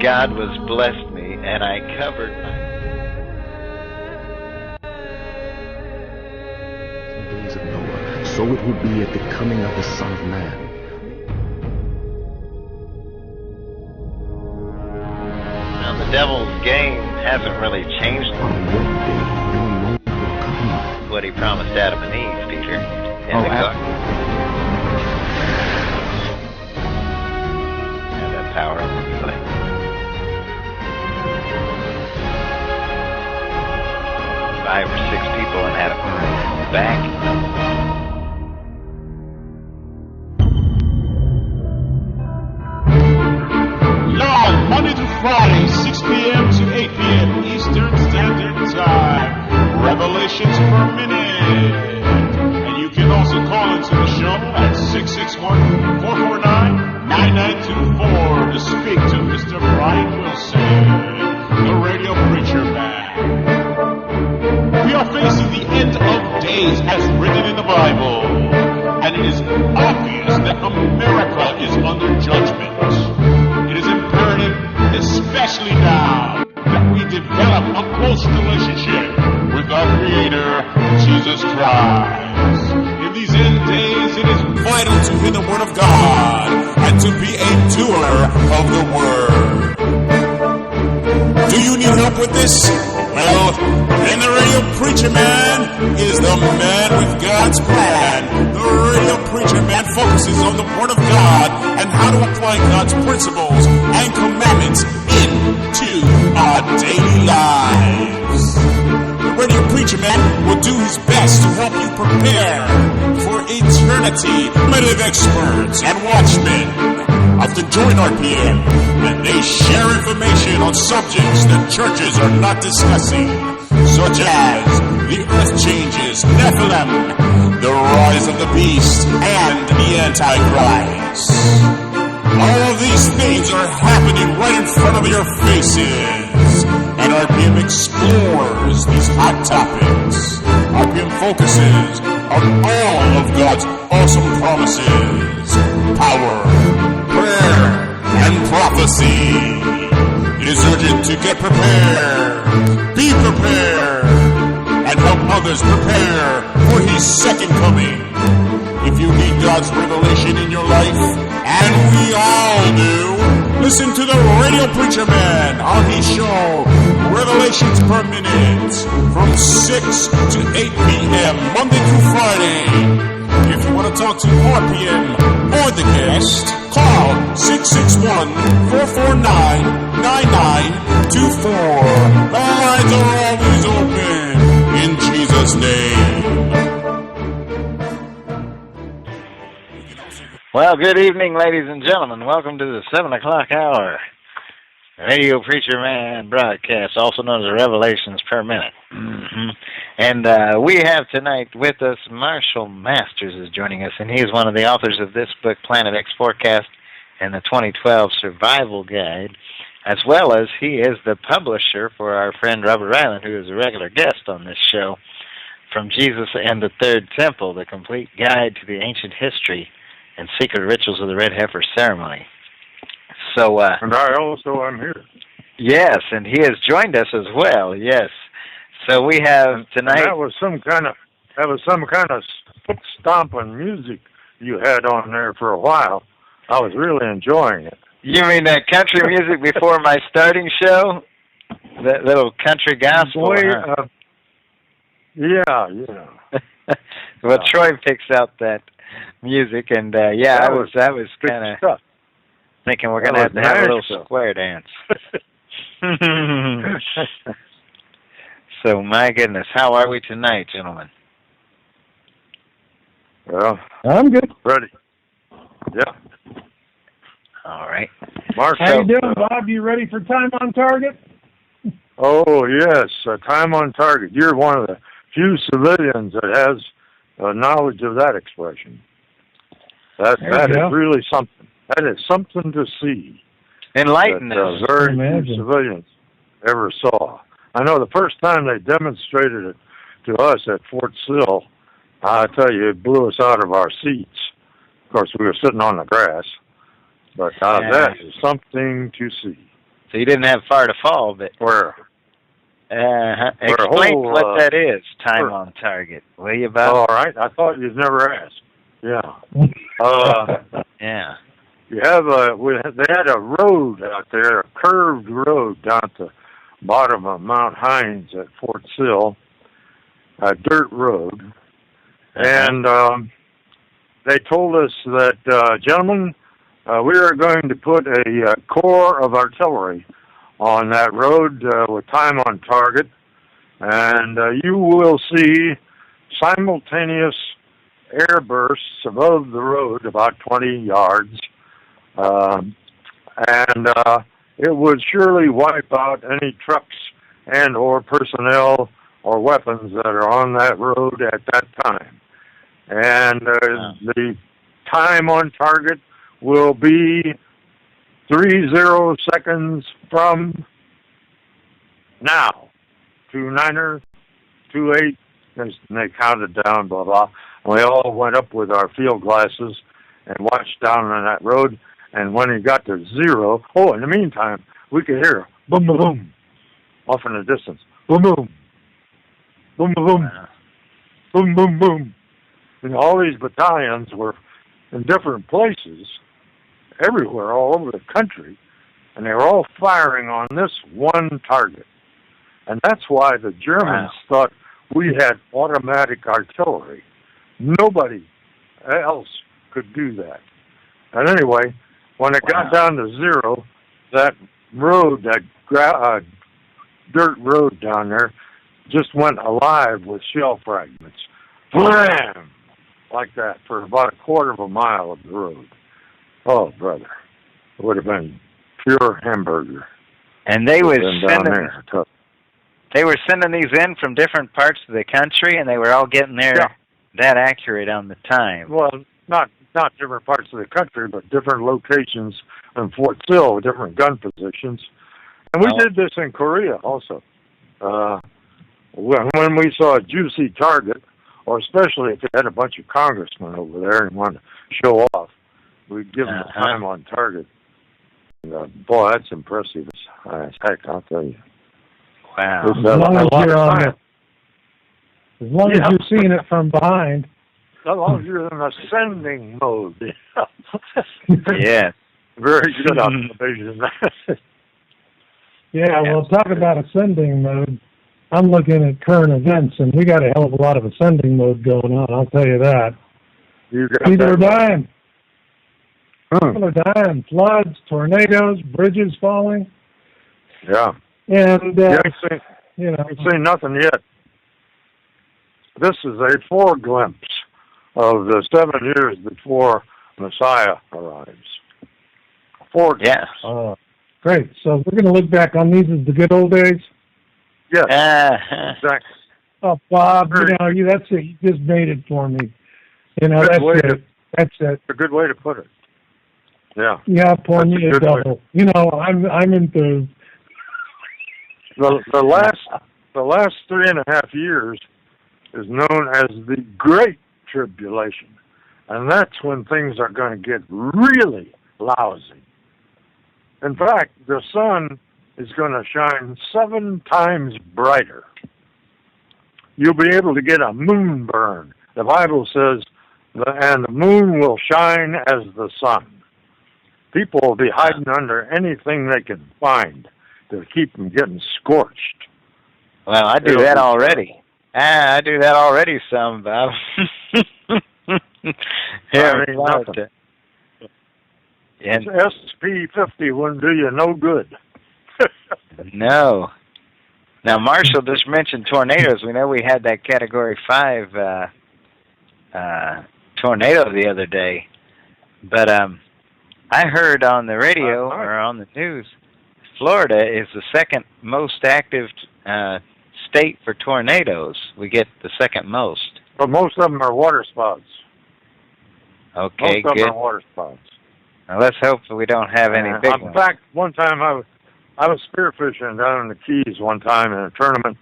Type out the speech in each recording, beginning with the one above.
God was blessed me, and I covered my... In the days of Noah, so it would be at the coming of the Son of Man. Now, the devil's game hasn't really changed. On one day, your Lord will come. What he promised Adam and Eve, Peter, in the garden. Have that power. Five or six people and had them back. Live Monday to Friday, 6 p.m. to 8 p.m. Eastern Standard Time. Revelations per minute. And you can also call into the show at 661-449-9924 to speak to Mr. Brian Wilson, the radio preacher man. We are facing the end of days as written in the Bible, and it is obvious that America is under judgment. It is imperative, especially now, that we develop a close relationship with our Creator, Jesus Christ. In these end days, it is vital to hear the Word of God and to be a doer of the Word. Do you need help with this? Well, then the radio preacher man is the man with God's plan. The radio preacher man focuses on the Word of God and how to apply God's principles and commandments into our daily lives. The radio preacher man will do his best to help you prepare for eternity. Medical experts and watchmen often join RPM, and they share information on subjects that churches are not discussing, such as the earth changes, Nephilim, the rise of the beast, and the Antichrist. All of these things are happening right in front of your faces, and RPM explores these hot topics. RPM focuses on all of God's awesome promises, power, prayer, and prophecy. It is urgent to get prepared, be prepared, and help others prepare for His second coming. If you need God's revelation in your life, and we all do, listen to the Radio Preacher Man on his show, Revelations per Minute, from 6 to 8 p.m. Monday through Friday. If you want to talk to RPM or the guest, call 661-449-9924. The lines are always open in Jesus' name. Well, good evening, ladies and gentlemen. Welcome to the 7 o'clock hour. Radio Preacher Man broadcast, also known as Revelations per Minute. And we have tonight with us Marshall Masters is joining us, and he is one of the authors of this book, Planet X Forecast, and the 2012 Survival Guide, as well as he is the publisher for our friend Robert Ryland, who is a regular guest on this show, From Jesus and the Third Temple, the complete guide to the ancient history and secret rituals of the Red Heifer ceremony. So, and I also am here. Yes, and he has joined us as well. Yes. So we have tonight. And that was some kind of stomping music you had on there for a while. I was really enjoying it. You mean that country music before my starting show? That little country gospel? Boy, huh? Yeah. Well, Troy picks out that music, and I was kind of thinking we're going to have a little square dance. So, my goodness, how are we tonight, gentlemen? Well, I'm good. Ready. Yeah. All right. Mark, how you doing, Bob? You ready for Time on Target? Oh, yes, Time on Target. You're one of the few civilians that has knowledge of that expression. That is really something. That is something to see. Enlighten us. Very few civilians ever saw. I know the first time they demonstrated it to us at Fort Sill, I tell you, it blew us out of our seats. Of course, we were sitting on the grass, but that is something to see. So you didn't have far to fall, but Where explain whole, what that is. Time on target, will you, Bob? all right. I thought you'd never asked. Yeah. Yeah. You have they had a road out there, a curved road down at the bottom of Mount Hines at Fort Sill, a dirt road, and they told us that, gentlemen, we are going to put a corps of artillery on that road with time on target, and you will see simultaneous airbursts above the road about 20 yards, and it would surely wipe out any trucks and or personnel or weapons that are on that road at that time. And the time on target will be 30 seconds from now. 29er, 28, and they counted down, blah, blah. And we all went up with our field glasses and watched down on that road. And when it got to 0, in the meantime, we could hear boom, boom, boom, off in the distance. Boom, boom, boom, boom, boom, boom, boom, boom. And all these battalions were in different places, everywhere, all over the country, and they were all firing on this one target. And that's why the Germans thought we had automatic artillery. Nobody else could do that. And anyway, when it got down to 0, that road, that dirt road down there, just went alive with shell fragments. Blam! Like that for about a quarter of a mile of the road. Oh, brother. It would have been pure hamburger. And they was sending, they were sending these in from different parts of the country, and they were all getting there that accurate on the time. Well, not different parts of the country, but different locations in Fort Sill, different gun positions. And we did this in Korea also. When we saw a juicy target, or especially if they had a bunch of congressmen over there and wanted to show off, we'd give them the time on target. And, boy, that's impressive as heck, I'll tell you. Wow. As long as you're seeing it from behind. As long as you're in ascending mode. Yeah. Very good observation. Yeah, well, talk about ascending mode. I'm looking at current events, and we got a hell of a lot of ascending mode going on, I'll tell you that. People are dying. People are dying. Floods, tornadoes, bridges falling. Yeah. And, you ain't seen nothing yet. This is a foreglimpse of the 7 years before Messiah arrives. Foreglimpse. Yeah. Great. So we're going to look back on these as the good old days? Yes. Exactly. Oh, Bob, that's it. You just made it for me. That's it. That's it. A good way to put it. Yeah. Yeah, pour me a double. I'm enthused. The last 3.5 years is known as the Great Tribulation, and that's when things are going to get really lousy. In fact, the sun is going to shine 7 times brighter. You'll be able to get a moon burn. The Bible says, and the moon will shine as the sun. People will be hiding under anything they can find to keep them getting scorched. Well, I do that already. I do that already some, Bob. Nothing. SP50 wouldn't do you no good. No. Now, Marshall just mentioned tornadoes. We know we had that Category 5 tornado the other day. But I heard on the radio or on the news, Florida is the second most active state for tornadoes. We get the second most. But most of them are water spouts. Okay, most of good. them are water spouts. Now, let's hope that we don't have any big ones. In fact, one time I was spearfishing down in the Keys one time in a tournament,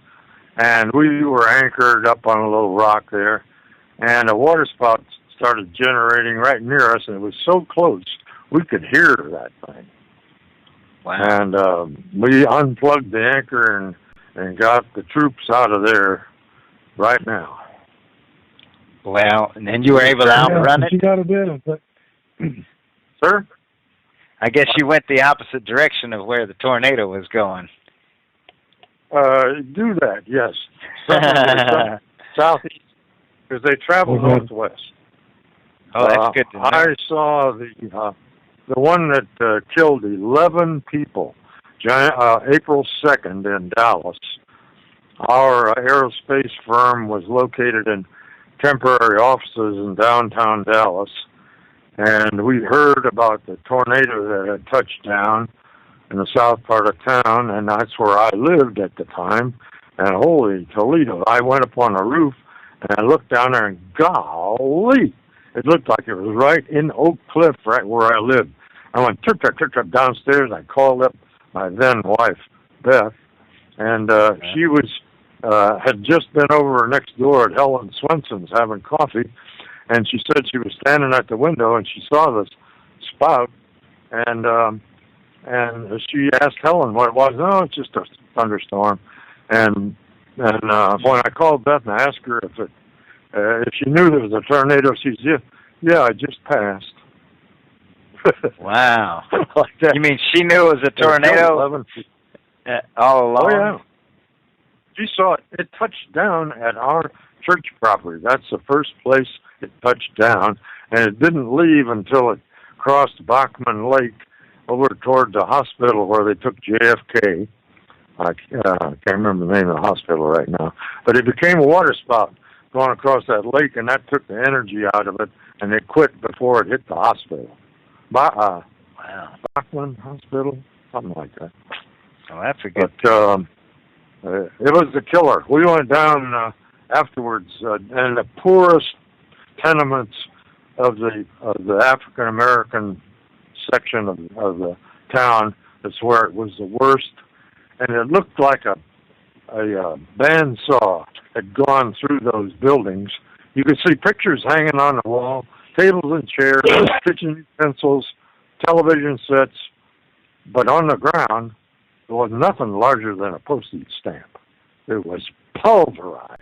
and we were anchored up on a little rock there, and a water spout started generating right near us, and it was so close we could hear that thing. Wow. And we unplugged the anchor and got the troops out of there right now. Well, and then you were able to outrun it? You got to do it. Sir? I guess you went the opposite direction of where the tornado was going. Do that, yes. Southeast, because they travel northwest. Oh, that's good to know. I saw the one that killed 11 people, April 2nd in Dallas. Our aerospace firm was located in temporary offices in downtown Dallas, and we heard about the tornado that had touched down in the south part of town, and that's where I lived at the time. And holy Toledo, I went up on a roof, and I looked down there, and golly, it looked like it was right in Oak Cliff, right where I lived. I went trip downstairs. I called up my then wife, Beth, and she was had just been over next door at Helen Swenson's having coffee, and she said she was standing at the window and she saw this spout, and she asked Helen what it was. No, it's just a thunderstorm. And when I called Beth and I asked her if she knew there was a tornado, she said, yeah, I just passed. Wow. Like that. You mean she knew it was a tornado all along? Oh, yeah. She saw it. It touched down at our church property. That's the first place it touched down, and it didn't leave until it crossed Bachman Lake over toward the hospital where they took JFK. I can't remember the name of the hospital right now. But it became a water spout going across that lake, and that took the energy out of it, and it quit before it hit the hospital. Wow. Bachman Hospital, something like that. Well, that's a good... But it was the killer. We went down afterwards, and the poorest tenements of the African American section of the town. That's where it was the worst, and it looked like a bandsaw had gone through those buildings. You could see pictures hanging on the wall, tables and chairs, kitchen utensils, television sets, but on the ground there was nothing larger than a postage stamp. It was pulverized.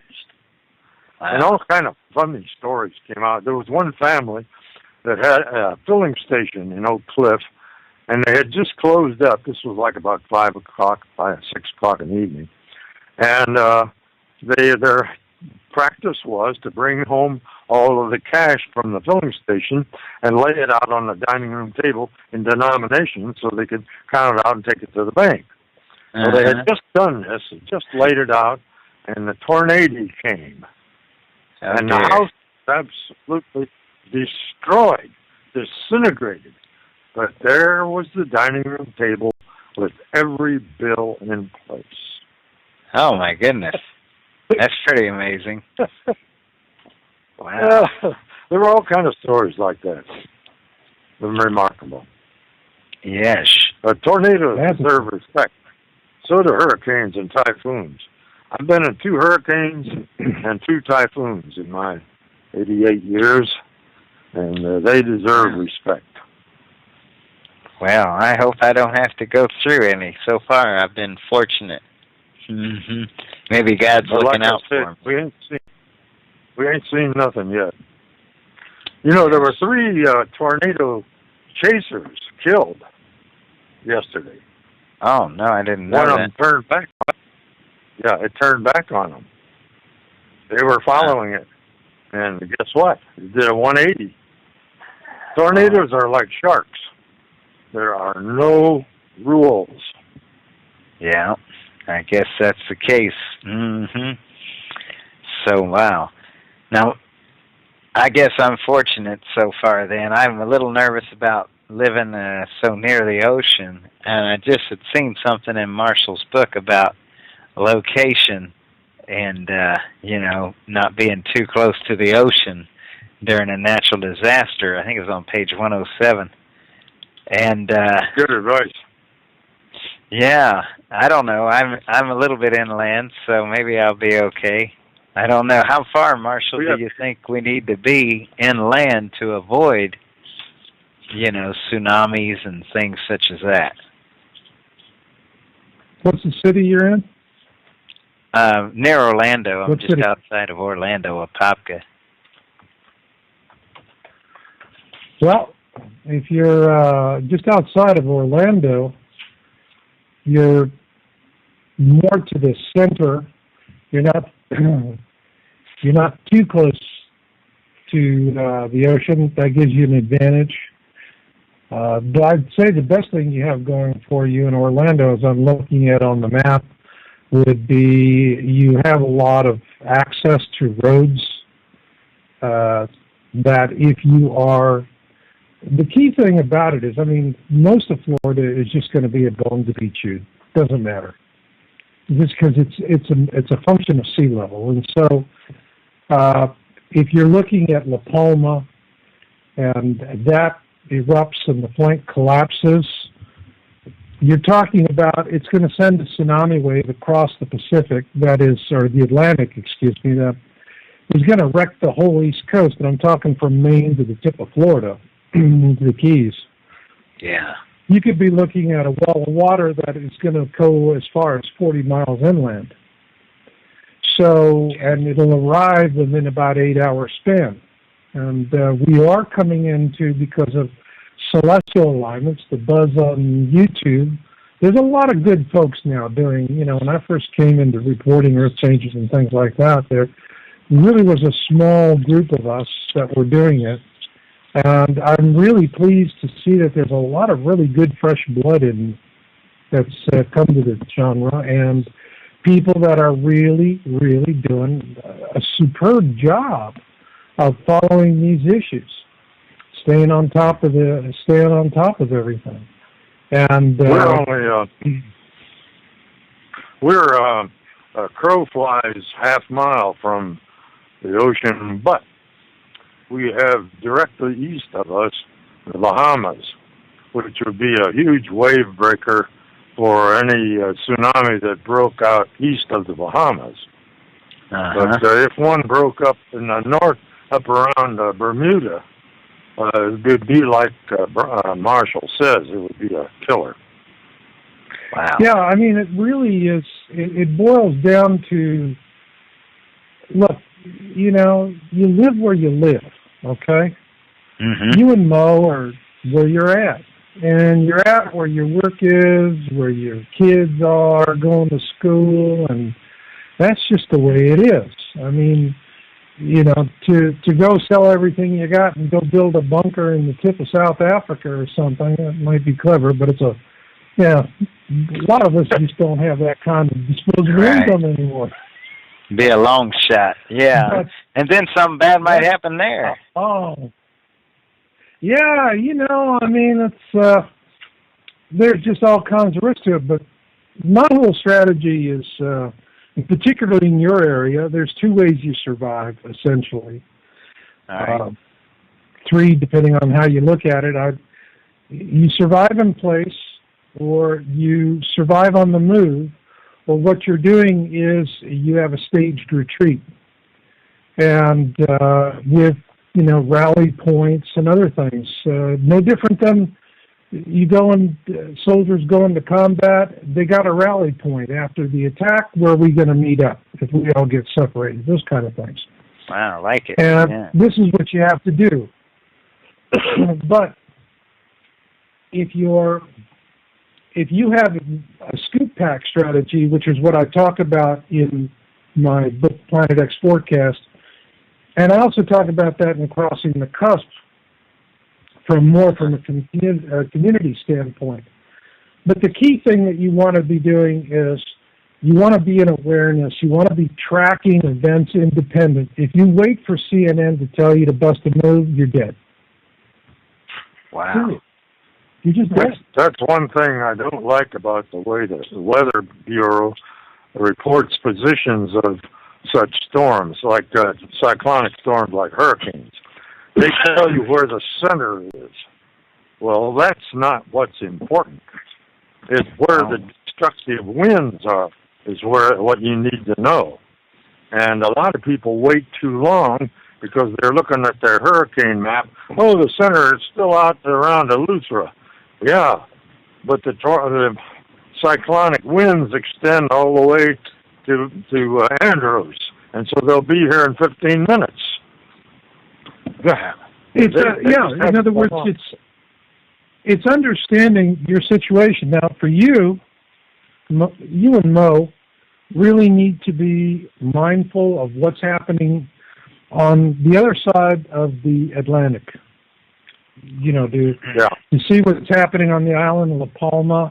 Wow. And all kind of funny stories came out. There was one family that had a filling station in Oak Cliff, and they had just closed up. This was like about 6 o'clock in the evening. And their practice was to bring home all of the cash from the filling station and lay it out on the dining room table in denominations so they could count it out and take it to the bank. So they had just done this, just laid it out, and the tornado came. And the house was absolutely destroyed, disintegrated. But there was the dining room table with every bill in place. Oh, my goodness. That's pretty amazing. Wow. There were all kind of stories like that. They're remarkable. Yes. But tornadoes deserve respect. So do hurricanes and typhoons. I've been in 2 hurricanes and 2 typhoons in my 88 years, and they deserve respect. Well, I hope I don't have to go through any. So far, I've been fortunate. Mm-hmm. Maybe God's looking out for me. We ain't seen nothing yet. You know, there were 3 tornado chasers killed yesterday. Oh, no, I didn't know One that. of them turned back. Yeah, it turned back on them. They were following it. And guess what? It did a 180. Tornadoes are like sharks. There are no rules. Yeah, I guess that's the case. Mm-hmm. So, wow. Now, I guess I'm fortunate so far then. I'm a little nervous about living so near the ocean, and I just had seen something in Marshall's book about location and, not being too close to the ocean during a natural disaster. I think it was on page 107. And good advice. Yeah, I don't know. I'm a little bit inland, so maybe I'll be okay. I don't know. How far, Marshall, do you think we need to be inland to avoid, tsunamis and things such as that? What's the city you're in? Near Orlando. I'm What just city? outside of Orlando, Apopka. Well, if you're just outside of Orlando, you're more to the center. You're not you're not too close to the ocean. That gives you an advantage. But I'd say the best thing you have going for you in Orlando, as I'm looking at on the map, would be you have a lot of access to roads that if you are, the key thing about it is, I mean, most of Florida is just going to be a bone to be chewed. Doesn't matter. Just because it's a function of sea level. And so if you're looking at La Palma and that erupts and the flank collapses, you're talking about it's going to send a tsunami wave across the Pacific, that is, or the Atlantic, excuse me, that is going to wreck the whole East Coast. And I'm talking from Maine to the tip of Florida, to the Keys. Yeah. You could be looking at a wall of water that is going to go as far as 40 miles inland. So, and it'll arrive within about 8-hour span. And we are coming into, because of celestial alignments, the buzz on YouTube, there's a lot of good folks now doing, you know, when I first came into reporting earth changes and things like that, there really was a small group of us that were doing it. And I'm really pleased to see that there's a lot of really good fresh blood in that's come to this genre, and people that are really, really doing a superb job of following these issues, staying on top of everything. And we're a crow flies half mile from the ocean, but we have directly east of us the Bahamas, which would be a huge wave breaker for any tsunami that broke out east of the Bahamas. But if one broke up in the north, up around Bermuda, it would be like Marshall says, it would be a killer. Wow. Yeah, I mean, it really is, it boils down to, look, you know, you live where you live, okay? Mm-hmm. You and Mo are where you're at. And you're at where your work is, where your kids are going to school, and that's just the way it is. I mean, you know, to go sell everything you got and go build a bunker in the tip of South Africa or something, that might be clever, but a lot of us just don't have that kind of disposable income anymore. Be a long shot, yeah. But, and then something bad might happen there. Oh. Yeah, you know, I mean, it's there's just all kinds of risks to it, but my whole strategy is, particularly in your area, there's two ways you survive, essentially. All right. 3, depending on how you look at it. You survive in place, or you survive on the move, or what you're doing is you have a staged retreat. And with, you know, rally points and other things. No different than you go and soldiers go into combat, they got a rally point after the attack. Where are we going to meet up if we all get separated? Those kind of things. Wow, I like it. And this is what you have to do. But if you have a scoop pack strategy, which is what I talk about in my book Planet X Forecast, and I also talk about that in Crossing the Cusp from a community standpoint. But the key thing that you want to be doing is you want to be in awareness. You want to be tracking events independent. If you wait for CNN to tell you to bust a move, you're dead. Wow. You just dead. That's one thing I don't like about the way the Weather Bureau reports positions of such storms, like cyclonic storms like hurricanes. They tell you where the center is. Well, that's not what's important. It's where the destructive winds are is what you need to know. And a lot of people wait too long because they're looking at their hurricane map. Oh, the center is still out around Eleuthera. Yeah, but the cyclonic winds extend all the way to Andros, and so they'll be here in 15 minutes. It's in other words, it's understanding your situation. Now, for you and Mo really need to be mindful of what's happening on the other side of the Atlantic. To see what's happening on the island of La Palma,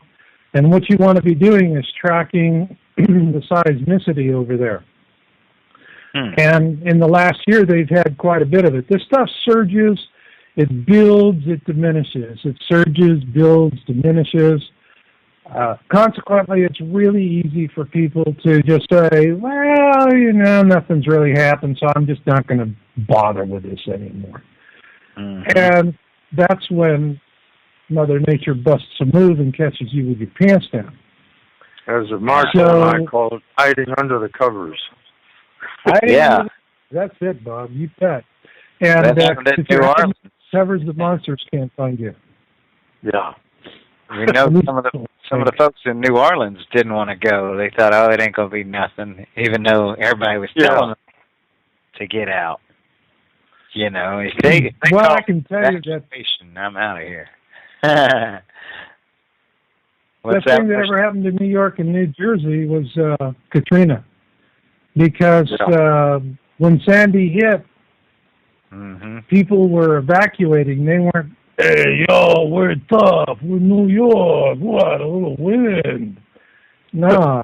and what you want to be doing is tracking the seismicity over there. And in the last year, they've had quite a bit of it. This stuff surges, it builds, it diminishes. It surges, builds, diminishes. Consequently, it's really easy for people to just say, well, nothing's really happened, so I'm just not going to bother with this anymore. And that's when Mother Nature busts a move and catches you with your pants down. As Marshall and I call it, hiding under the covers. That's it, Bob. You bet. And covers, the monsters can't find you. Yeah. We know some of the folks in New Orleans didn't want to go. They thought, it ain't gonna be nothing, even though everybody was telling them to get out. If they I can tell you that I'm out of here. The thing that ever happened to New York and New Jersey was Katrina, because when Sandy hit, people were evacuating. They weren't, hey, yo, we're tough. We're New York. What, a little wind. No,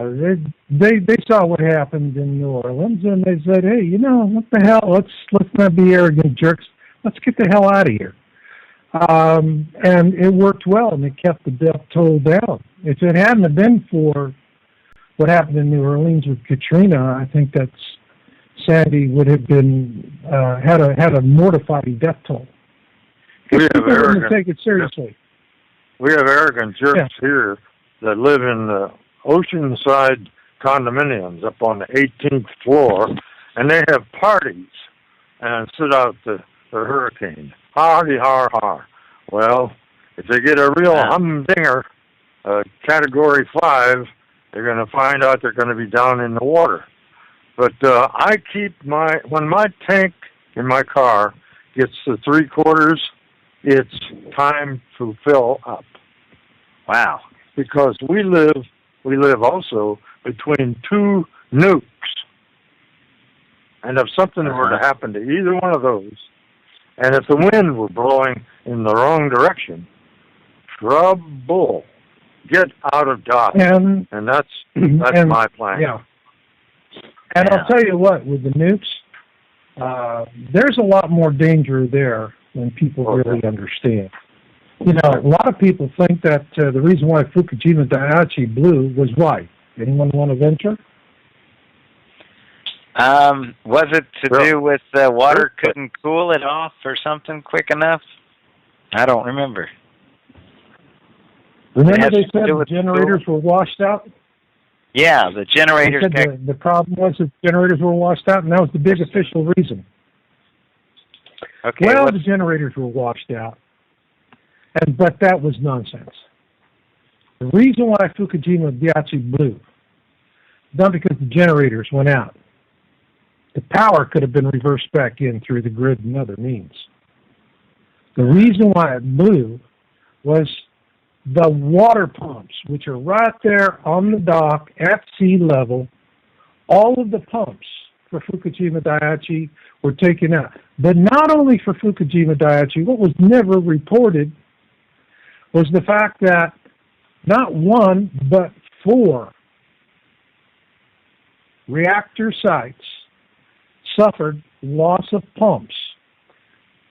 they saw what happened in New Orleans, and they said, hey, what the hell? Let's not be arrogant jerks. Let's get the hell out of here. And it worked well, and it kept the death toll down. If it hadn't have been for what happened in New Orleans with Katrina, I think that Sandy would have been had a mortifying death toll. We have arrogant, take it seriously. We have arrogant jerks here that live in the oceanside condominiums up on the 18th floor, and they have parties and sit out the hurricane. Hardy har har. Well, if they get a real humdinger, Category 5, they're going to find out they're going to be down in the water. But I keep when my tank in my car gets to 3/4, it's time to fill up. Wow. Because we live also between two nukes. And if something were to happen to either one of those, and if the wind were blowing in the wrong direction, trouble. Get out of Dodge. And that's my plan. Yeah. And I'll tell you what, with the nukes, there's a lot more danger there than people really understand. A lot of people think that the reason why Fukushima Daiichi blew was why. Anyone want to venture? Was it to do with water couldn't cool it off or something quick enough? I don't remember. Remember they said the generators were washed out? Yeah, the generators. The problem was that generators were washed out, and that was the big official reason. Okay. Well, the generators were washed out, but that was nonsense. The reason why Fukushima Daiichi blew, not because the generators went out. The power could have been reversed back in through the grid and other means. The reason why it blew was the water pumps, which are right there on the dock at sea level. All of the pumps for Fukushima Daiichi were taken out. But not only for Fukushima Daiichi, what was never reported was the fact that not one, but 4 reactor sites suffered loss of pumps.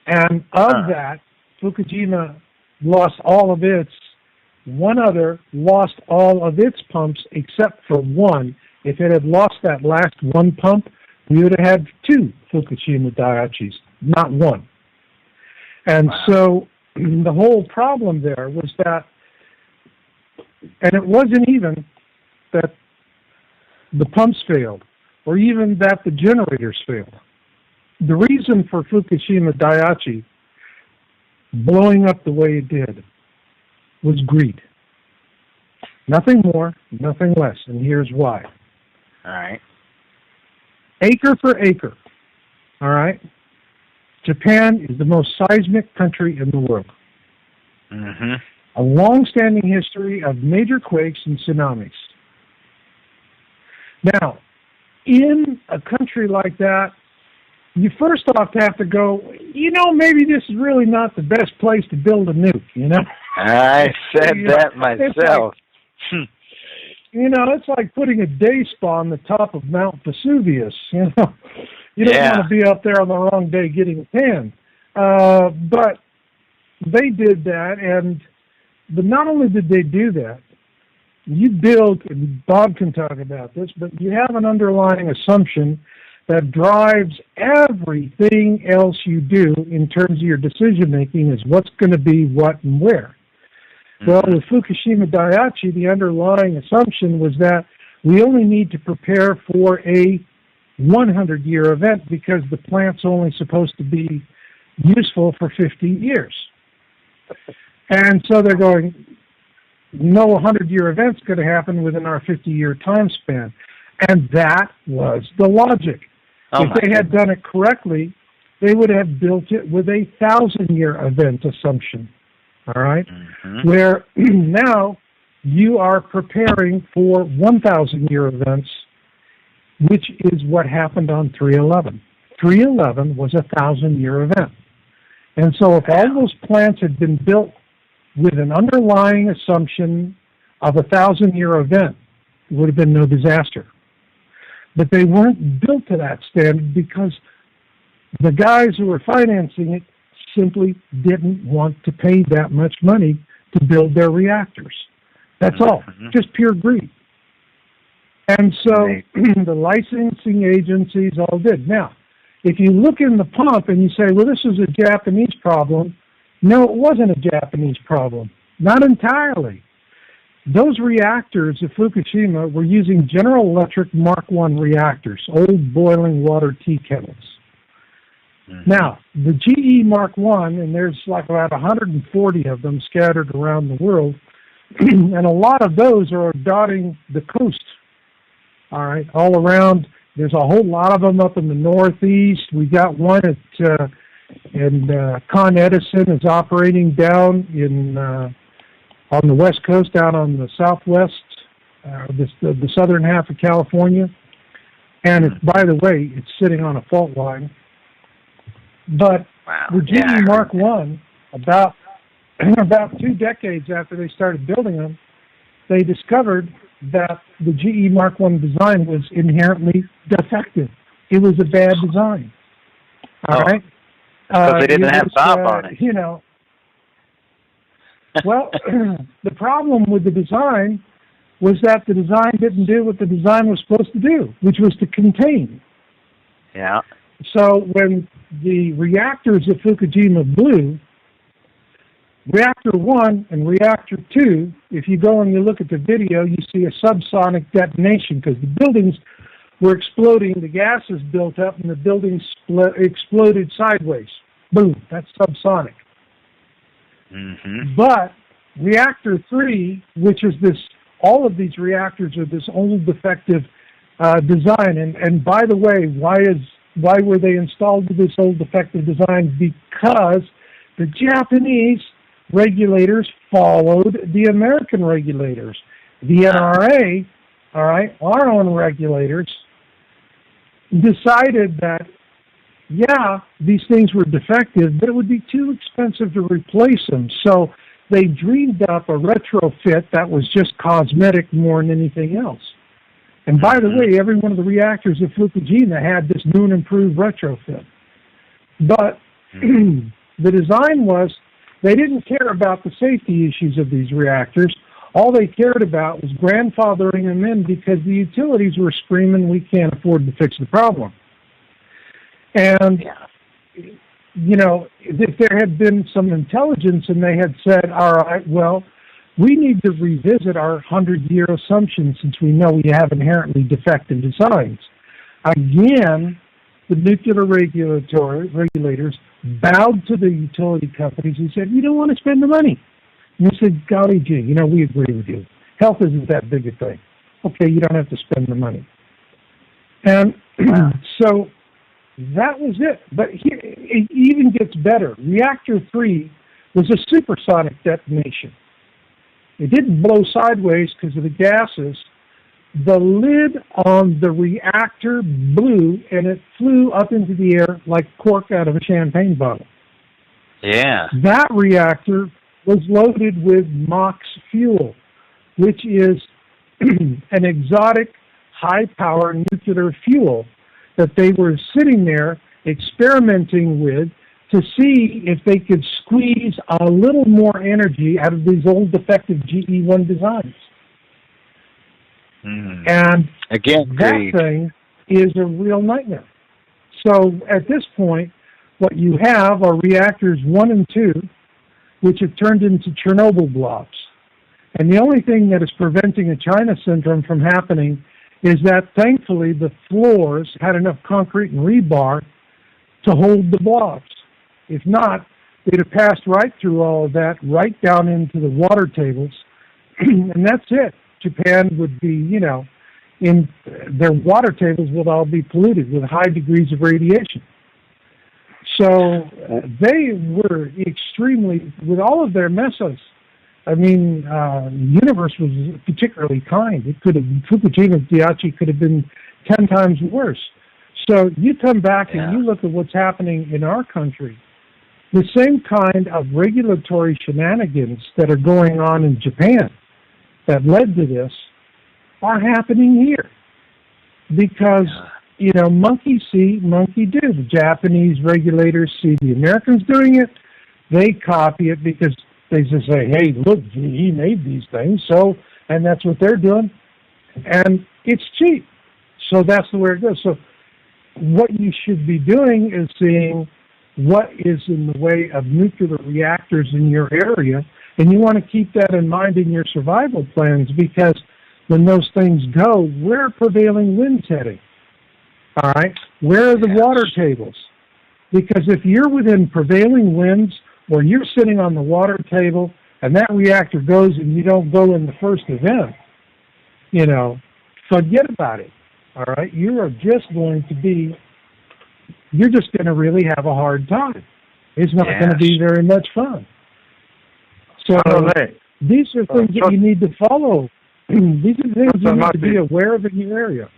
And of that, Fukushima lost all of its. One other lost all of its pumps except for one. If it had lost that last one pump, we would have had 2 Fukushima Daiichis, not one. And so the whole problem there was that, and it wasn't even that the pumps failed, or even that the generators failed. The reason for Fukushima Daiichi blowing up the way it did was greed. Nothing more, nothing less, and here's why. All right. Acre for acre, all right? Japan is the most seismic country in the world. Mm-hmm. A long-standing history of major quakes and tsunamis. Now, in a country like that, you first off have to go, maybe this is really not the best place to build a nuke, I said that myself. It's like putting a day spa on the top of Mount Vesuvius, You don't want to be up there on the wrong day getting a tan. But they did that, but not only did they do that, you build, and Bob can talk about this, but you have an underlying assumption that drives everything else you do in terms of your decision-making is what's going to be what and where. Mm-hmm. Well, with Fukushima Daiichi, the underlying assumption was that we only need to prepare for a 100-year event because the plant's only supposed to be useful for 50 years. And so they're going, no 100-year event's going to happen within our 50-year time span. And that was the logic. If they had done it correctly, they would have built it with a 1,000-year event assumption. All right? Mm-hmm. Where now you are preparing for 1,000-year events, which is what happened on 3/11. 3/11 was a 1,000-year event. And so if all those plants had been built with an underlying assumption of a 1,000-year event, it would have been no disaster. But they weren't built to that standard because the guys who were financing it simply didn't want to pay that much money to build their reactors. That's all. Just pure greed. And so the licensing agencies all did. Now, if you look in the pump and you say, well, this is a Japanese problem, no, it wasn't a Japanese problem. Not entirely. Those reactors at Fukushima were using General Electric Mark I reactors, old boiling water tea kettles. Mm-hmm. Now, the GE Mark I, and there's like about 140 of them scattered around the world, and a lot of those are dotting the coast, all right, all around. There's a whole lot of them up in the Northeast. We got one at Con Edison is operating down in on the West Coast, down on the Southwest, the southern half of California. And it's, by the way, it's sitting on a fault line. But the GE Mark I, about 2 decades after they started building them, they discovered that the GE Mark I design was inherently defective. It was a bad design. All right? Because they didn't have Bob on it. Well, the problem with the design was that the design didn't do what the design was supposed to do, which was to contain. Yeah. So when the reactors at Fukushima blew, Reactor 1 and Reactor 2, if you go and you look at the video, you see a subsonic detonation because the buildings were exploding, the gases built up, and the buildings exploded sideways. Boom, that's subsonic. Mm-hmm. But Reactor 3, which is this, all of these reactors are this old defective design. And by the way, why were they installed with this old defective design? Because the Japanese regulators followed the American regulators. The NRA, all right, our own regulators, decided that these things were defective, but it would be too expensive to replace them. So they dreamed up a retrofit that was just cosmetic more than anything else. And by the way, every one of the reactors at Fukushima had this new and improved retrofit. But the design was, they didn't care about the safety issues of these reactors. All they cared about was grandfathering them in because the utilities were screaming, we can't afford to fix the problem. And, if there had been some intelligence and they had said, all right, well, we need to revisit our 100-year assumption since we know we have inherently defective designs. Again, the nuclear regulators bowed to the utility companies and said, we don't want to spend the money. And they said, golly gee, we agree with you. Health isn't that big a thing. Okay, you don't have to spend the money. And so that was it. But here, it even gets better. Reactor 3 was a supersonic detonation. It didn't blow sideways because of the gases. The lid on the reactor blew, and it flew up into the air like cork out of a champagne bottle. Yeah. That reactor was loaded with MOX fuel, which is an exotic, high-power nuclear fuel that they were sitting there experimenting with to see if they could squeeze a little more energy out of these old defective GE-1 designs. And again, that greed. thing is a real nightmare. So at this point, what you have are reactors 1 and 2, which have turned into Chernobyl blobs. And the only thing that is preventing a China syndrome from happening is that, thankfully, the floors had enough concrete and rebar to hold the blobs. If not, they'd have passed right through all of that, right down into the water tables, and that's it. Japan would be, in their water tables would all be polluted with high degrees of radiation. So they were extremely, with all of their messes, I mean, the universe was particularly kind. It could have, Fukushima Daiichi could have been 10 times worse. So you come back and you look at what's happening in our country. The same kind of regulatory shenanigans that are going on in Japan that led to this are happening here. Because, monkey see, monkey do. The Japanese regulators see the Americans doing it. They copy it because they just say, hey, look, he made these things, and that's what they're doing. And it's cheap. So that's the way it goes. So what you should be doing is seeing what is in the way of nuclear reactors in your area, and you want to keep that in mind in your survival plans, because when those things go, where are prevailing winds heading? All right? Where are the water tables? Because if you're within prevailing winds, or you're sitting on the water table, and that reactor goes and you don't go in the first event, forget about it. All right? You're just going to really have a hard time. It's not going to be very much fun. So these are things that you need to follow. These are things you need to be aware of in your area.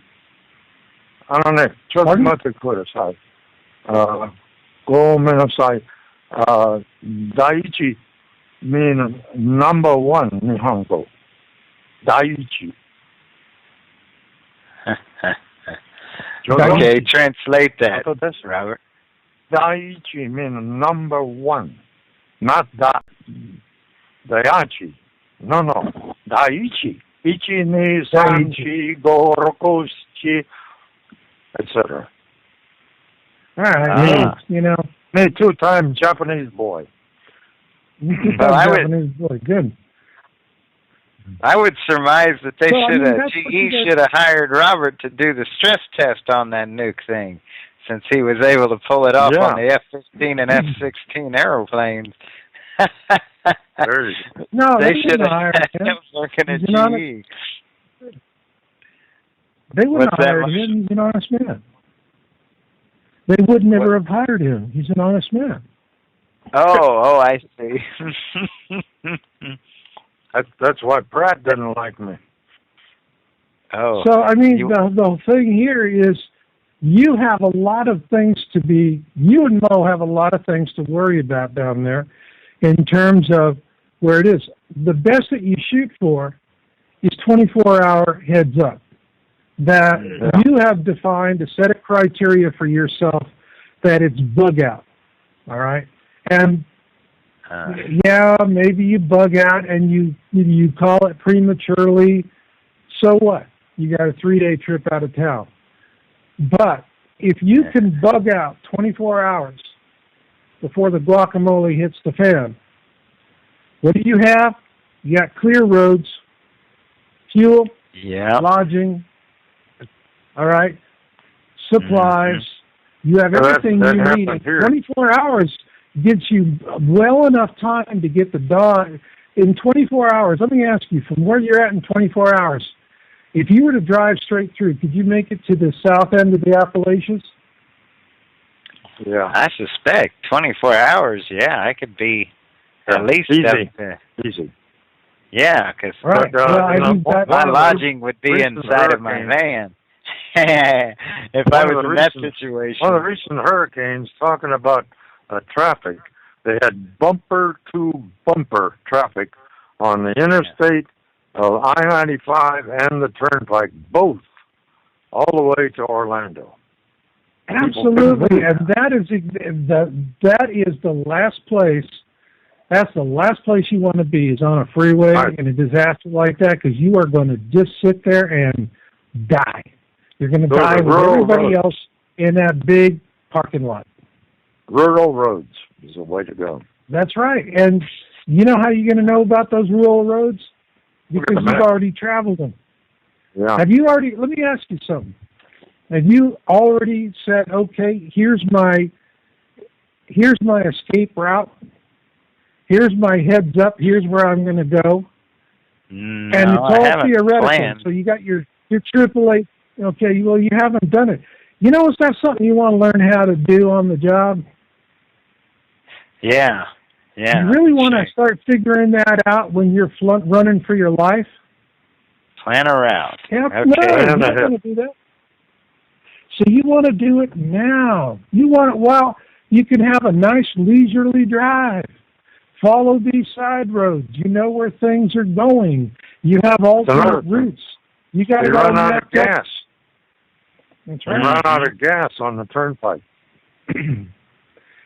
Daiichi mean number one, Nihongo. Daiichi. Okay, translate that, Robert. Daiichi mean number one, not Daiichi. No, Daiichi. Ichi, ni, san, chi, go, roku, chi, etc. All right, me two-time Japanese boy. Japanese boy, good. I would surmise that GE should have hired Robert to do the stress test on that nuke thing, since he was able to pull it off on the F-15 and F-16 aeroplanes. No, they should have hired him. Working at GE. They wouldn't have hired him. He's an honest man. They would never have hired him. He's an honest man. Oh, I see. That's why Pratt didn't like me. Oh. So, I mean, the thing here is you have a lot of things you and Mo have a lot of things to worry about down there in terms of where it is. The best that you shoot for is 24-hour heads up. That you have defined a set of criteria for yourself that it's bug out. All right? And maybe you bug out and you call it prematurely. So what? You got a 3-day trip out of town. But if you can bug out 24 hours before the guacamole hits the fan, what do you have? You got clear roads, fuel, lodging, all right, supplies. You have everything you need. 24 hours gives you well enough time to get the dog, in 24 hours, let me ask you, from where you're at in 24 hours, if you were to drive straight through, could you make it to the south end of the Appalachians? Yeah. I suspect 24 hours, yeah, I could be at least easy. Yeah, because right. my lodging would be inside of my van. If I was in that situation. One of the recent hurricanes, talking about traffic, they had bumper-to-bumper traffic on the interstate of I-95 and the Turnpike, both, all the way to Orlando. Absolutely, and that is the last place. That's the last place you want to be, is on a freeway in a disaster like that, because you are going to just sit there and die. You're going to die with everybody else in that big parking lot. Rural roads is the way to go. That's right. And you know how you're going to know about those rural roads? Because you've already traveled them. Yeah. Have you already, let me ask you something. Have you already said, okay, here's my escape route. Here's my heads up. Here's where I'm going to go. No, and it's all theoretical. Planned. So you got your AAA. Okay, well, you haven't done it. You know, is that something you want to learn how to do on the job? Yeah. You really want to start figuring that out when you're running for your life? Plan a route. Yeah, okay. No, you're not going to do that. So you want to do it now. You want it while you can have a nice leisurely drive. Follow these side roads. You know where things are going. You have alternate routes. You got to run out of gas. That's right. You run out of gas on the Turnpike.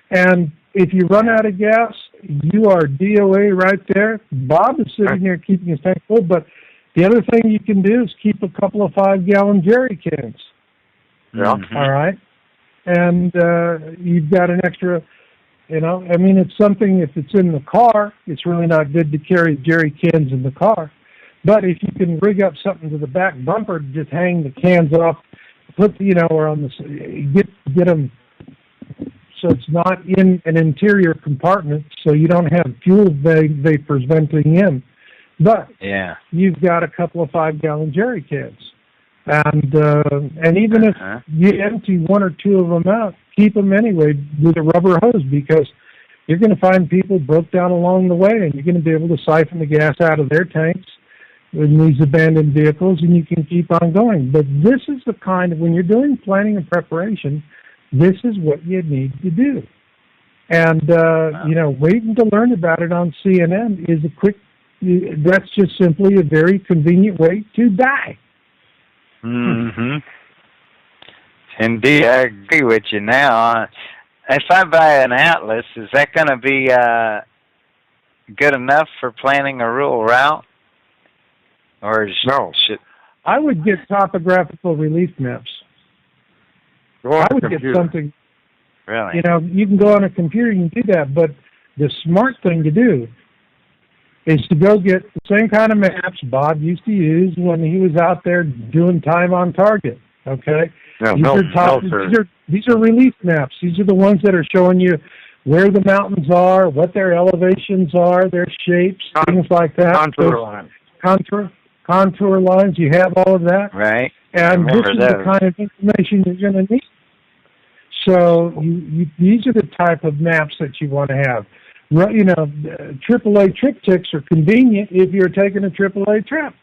And if you run out of gas, you are DOA right there. Bob is sitting there keeping his tank full, but the other thing you can do is keep a couple of 5-gallon jerry cans. Yeah. All right. And you've got an extra, I mean, it's something, if it's in the car, it's really not good to carry jerry cans in the car. But if you can rig up something to the back bumper to just hang the cans off, or on the, get them so it's not in an interior compartment, so you don't have fuel vapors venting in. But you've got a couple of 5-gallon jerry cans. And even if you empty one or two of them out, keep them anyway with a rubber hose, because you're going to find people broke down along the way, and you're going to be able to siphon the gas out of their tanks in these abandoned vehicles, and you can keep on going. But this is the kind of, when you're doing planning and preparation, this is what you need to do. And, waiting to learn about it on CNN is that's just simply a very convenient way to die. Mm-hmm. Indeed, I agree with you now. If I buy an atlas, is that going to be good enough for planning a rural route? Or I would get topographical relief maps. I would get something. Really? You can go on a computer, you can do that, but the smart thing to do is to go get the same kind of maps Bob used to use when he was out there doing time on target. Okay? These are relief maps. These are the ones that are showing you where the mountains are, what their elevations are, their shapes, things like that. Contour lines. Contour lines, you have all of that. Right. And this is the kind of information you're going to need. So these are the type of maps that you want to have. AAA trip ticks are convenient if you're taking a AAA trip.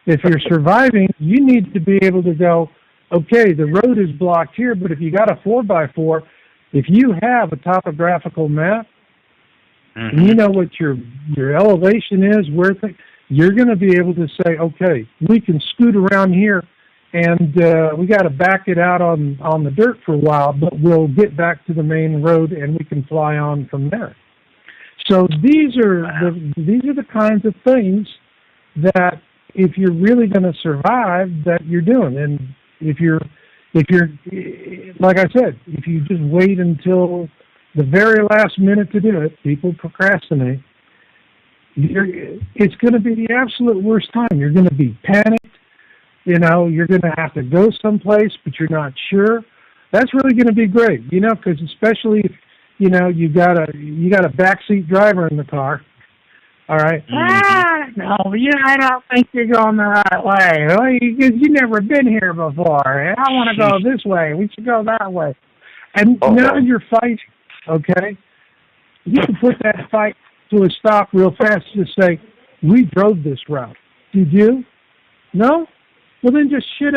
If you're surviving, you need to be able to go, okay, the road is blocked here, but if you got a 4x4, if you have a topographical map, and you know what your elevation is, you're going to be able to say, okay, we can scoot around here, and we got to back it out on the dirt for a while, but we'll get back to the main road, and we can fly on from there. So these are the kinds of things that, if you're really going to survive, that you're doing. And if you're like I said, if you just wait until the very last minute to do it, people procrastinate. It's going to be the absolute worst time. You're going to be panicked. You're going to have to go someplace, but you're not sure. That's really going to be great, because especially if, you got a backseat driver in the car, All right. Mm-hmm. No, I don't think you're going the right way. Because you've never been here before. And I want to go this way. We should go that way. And now you're fighting, okay? You can put that fight to a stop real fast and just say, we drove this route. Did you? No? Well, then just sit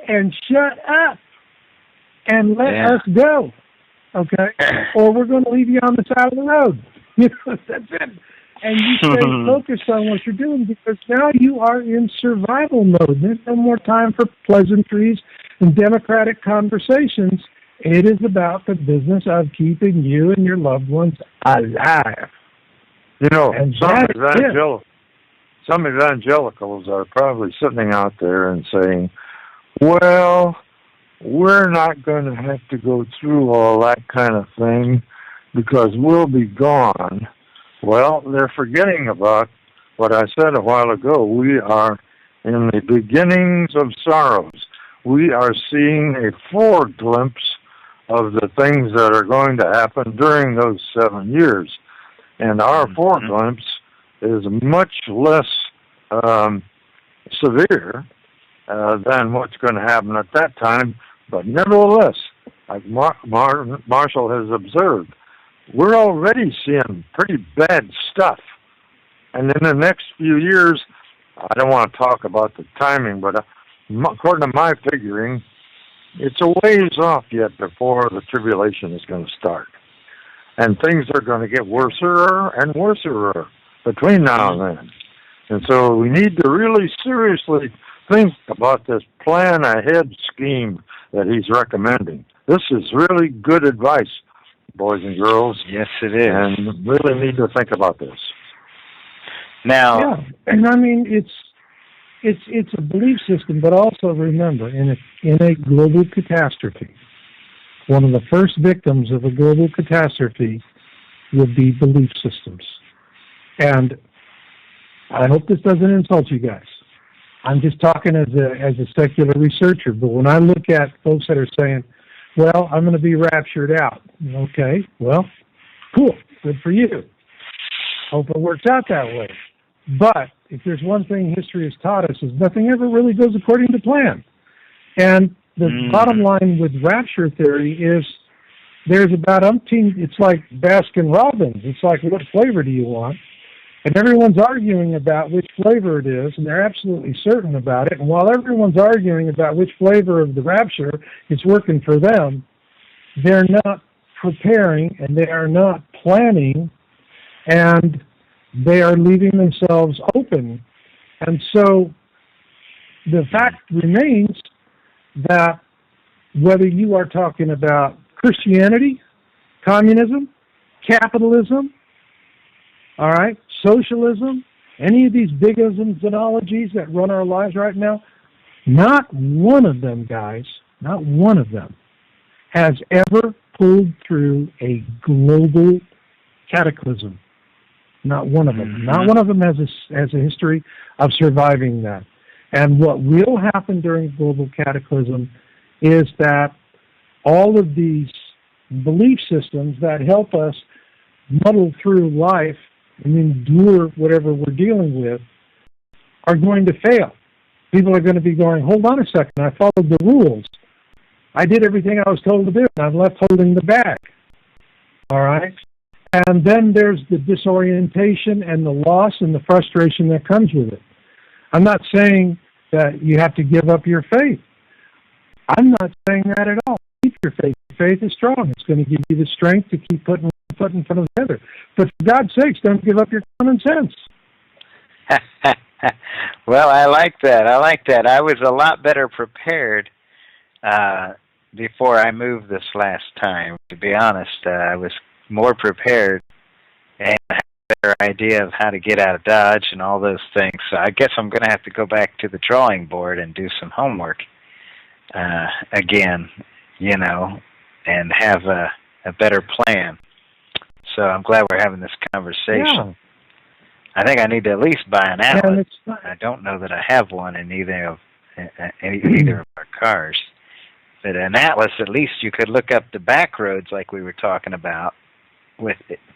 and shut up and let us go, okay? Or we're going to leave you on the side of the road. That's it. And you stay focused on what you're doing because now you are in survival mode. There's no more time for pleasantries and democratic conversations. It is about the business of keeping you and your loved ones alive. You know, some evangelicals are probably sitting out there and saying, well, we're not going to have to go through all that kind of thing because we'll be gone. Well, they're forgetting about what I said a while ago. We are in the beginnings of sorrows. We are seeing a foreglimpse of the things that are going to happen during those 7 years. And our foreglimpse is much less severe than what's going to happen at that time. But nevertheless, like Marshall has observed, we're already seeing pretty bad stuff. And in the next few years, I don't want to talk about the timing, but according to my figuring, it's a ways off yet before the tribulation is going to start. And things are going to get worser and worser between now and then. And so we need to really seriously think about this plan ahead scheme that he's recommending. This is really good advice, boys and girls. Yes, it is. And really need to think about this. Now, yeah, and I mean it's a belief system, but also remember, in a global catastrophe, one of the first victims of a global catastrophe would be belief systems. And I hope this doesn't insult you guys. I'm just talking as a secular researcher, but when I look at folks that are saying, well, I'm going to be raptured out. Okay, well, cool, good for you. Hope it works out that way. But if there's one thing history has taught us is nothing ever really goes according to plan. And the bottom line with rapture theory is there's about it's like Baskin Robbins. It's like, what flavor do you want? And everyone's arguing about which flavor it is, and they're absolutely certain about it. And while everyone's arguing about which flavor of the rapture is working for them, they're not preparing and they are not planning, and they are leaving themselves open. And so the fact remains that whether you are talking about Christianity, communism, capitalism, all right, socialism, any of these big isms that run our lives right now, not one of them, guys, not one of them has ever pulled through a global cataclysm. Not one of them. Not one of them has a history of surviving that. And what will happen during a global cataclysm is that all of these belief systems that help us muddle through life and endure whatever we're dealing with are going to fail. People are going to be going, hold on a second, I followed the rules. I did everything I was told to do, and I'm left holding the bag. All right? And then there's the disorientation and the loss and the frustration that comes with it. I'm not saying that you have to give up your faith. I'm not saying that at all. Keep your faith. Faith is strong. It's going to give you the strength to keep putting foot in front of the other. But for God's sakes, don't give up your common sense. Well, I like that. I was a lot better prepared before I moved this last time. To be honest, I was more prepared and had a better idea of how to get out of Dodge and all those things. So I guess I'm going to have to go back to the drawing board and do some homework again, and have a better plan. So I'm glad we're having this conversation. Yeah. I think I need to at least buy an atlas. I don't know that I have one in either of our cars. But an atlas, at least you could look up the back roads like we were talking about,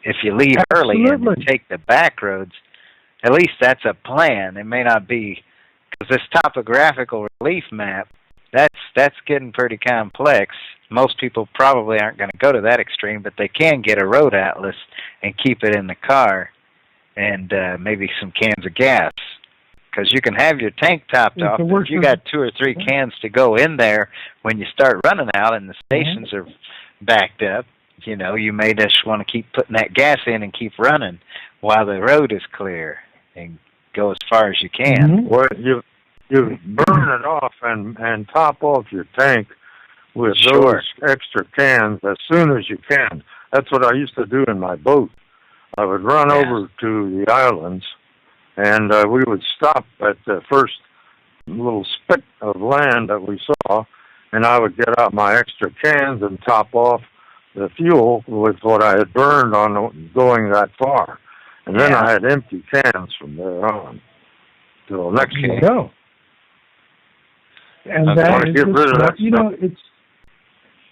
if you leave early and you take the back roads, at least that's a plan. It may not be, because this topographical relief map, that's getting pretty complex. Most people probably aren't going to go to that extreme, but they can get a road atlas and keep it in the car, and maybe some cans of gas. Because you can have your tank topped off, but if you got 2 or 3 cans to go in there when you start running out and the stations are backed up, you know, you may just want to keep putting that gas in and keep running while the road is clear and go as far as you can. Well, you burn it off and top off your tank with those extra cans as soon as you can. That's what I used to do in my boat. I would run over to the islands, and we would stop at the first little spit of land that we saw, and I would get out my extra cans and top off the fuel with what I had burned on going that far. And then I had empty cans from there on till next day. Go. And that is, you know, it's,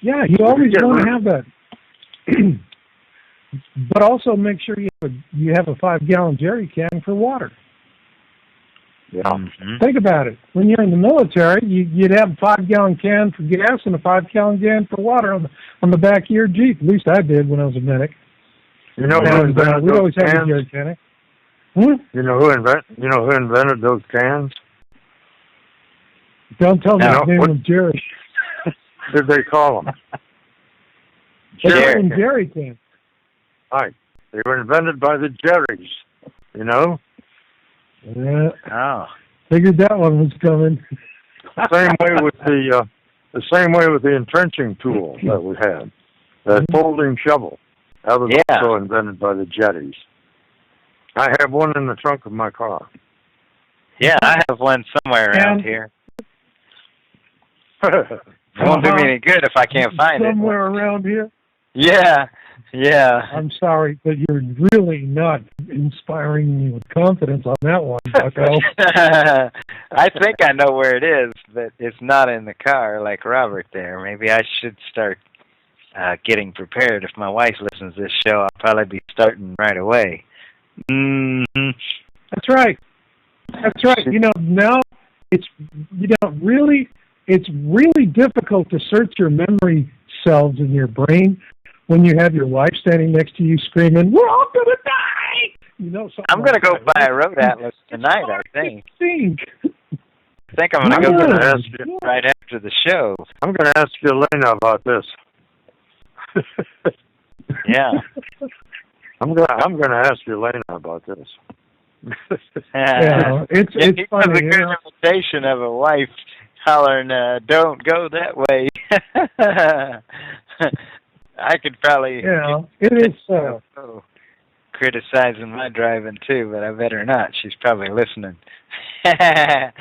you always want to have that. But also make sure you have a 5-gallon jerry can for water. Yeah. Think about it. When you're in the military, you'd have a 5-gallon can for gas and a 5-gallon can for water on the back of your Jeep. At least I did when I was a medic. You know who invented we always those had cans? a jerry can. You know who invented those cans? Don't tell me the name of Jerry. What did they call them? Jerry cans. Right. They were invented by the Jerrys, you know? Yeah. Figured that one was coming. Same way with the same way with the entrenching tool that we had. The folding shovel. That was also invented by the Jerrys. I have one in the trunk of my car. Yeah, I have one somewhere around here. It won't do me any good if I can't find it. Somewhere around here? Yeah. I'm sorry, but you're really not inspiring me with confidence on that one, Bucko. I think I know where it is, but it's not in the car like Robert there. Maybe I should start getting prepared. If my wife listens to this show, I'll probably be starting right away. That's right. You know, now it's really difficult to search your memory cells in your brain when you have your wife standing next to you screaming, "We're all gonna die!" You know, I'm gonna go buy a road atlas tonight. I think I'm gonna go ask you right after the show. I'm gonna ask you, Elena, about this. Yeah. I'm gonna ask you, Elena, about this. It's it funny. was a good imitation of a wife hollering, "Don't go that way." I could probably it is criticizing my driving too, but I better not. She's probably listening. My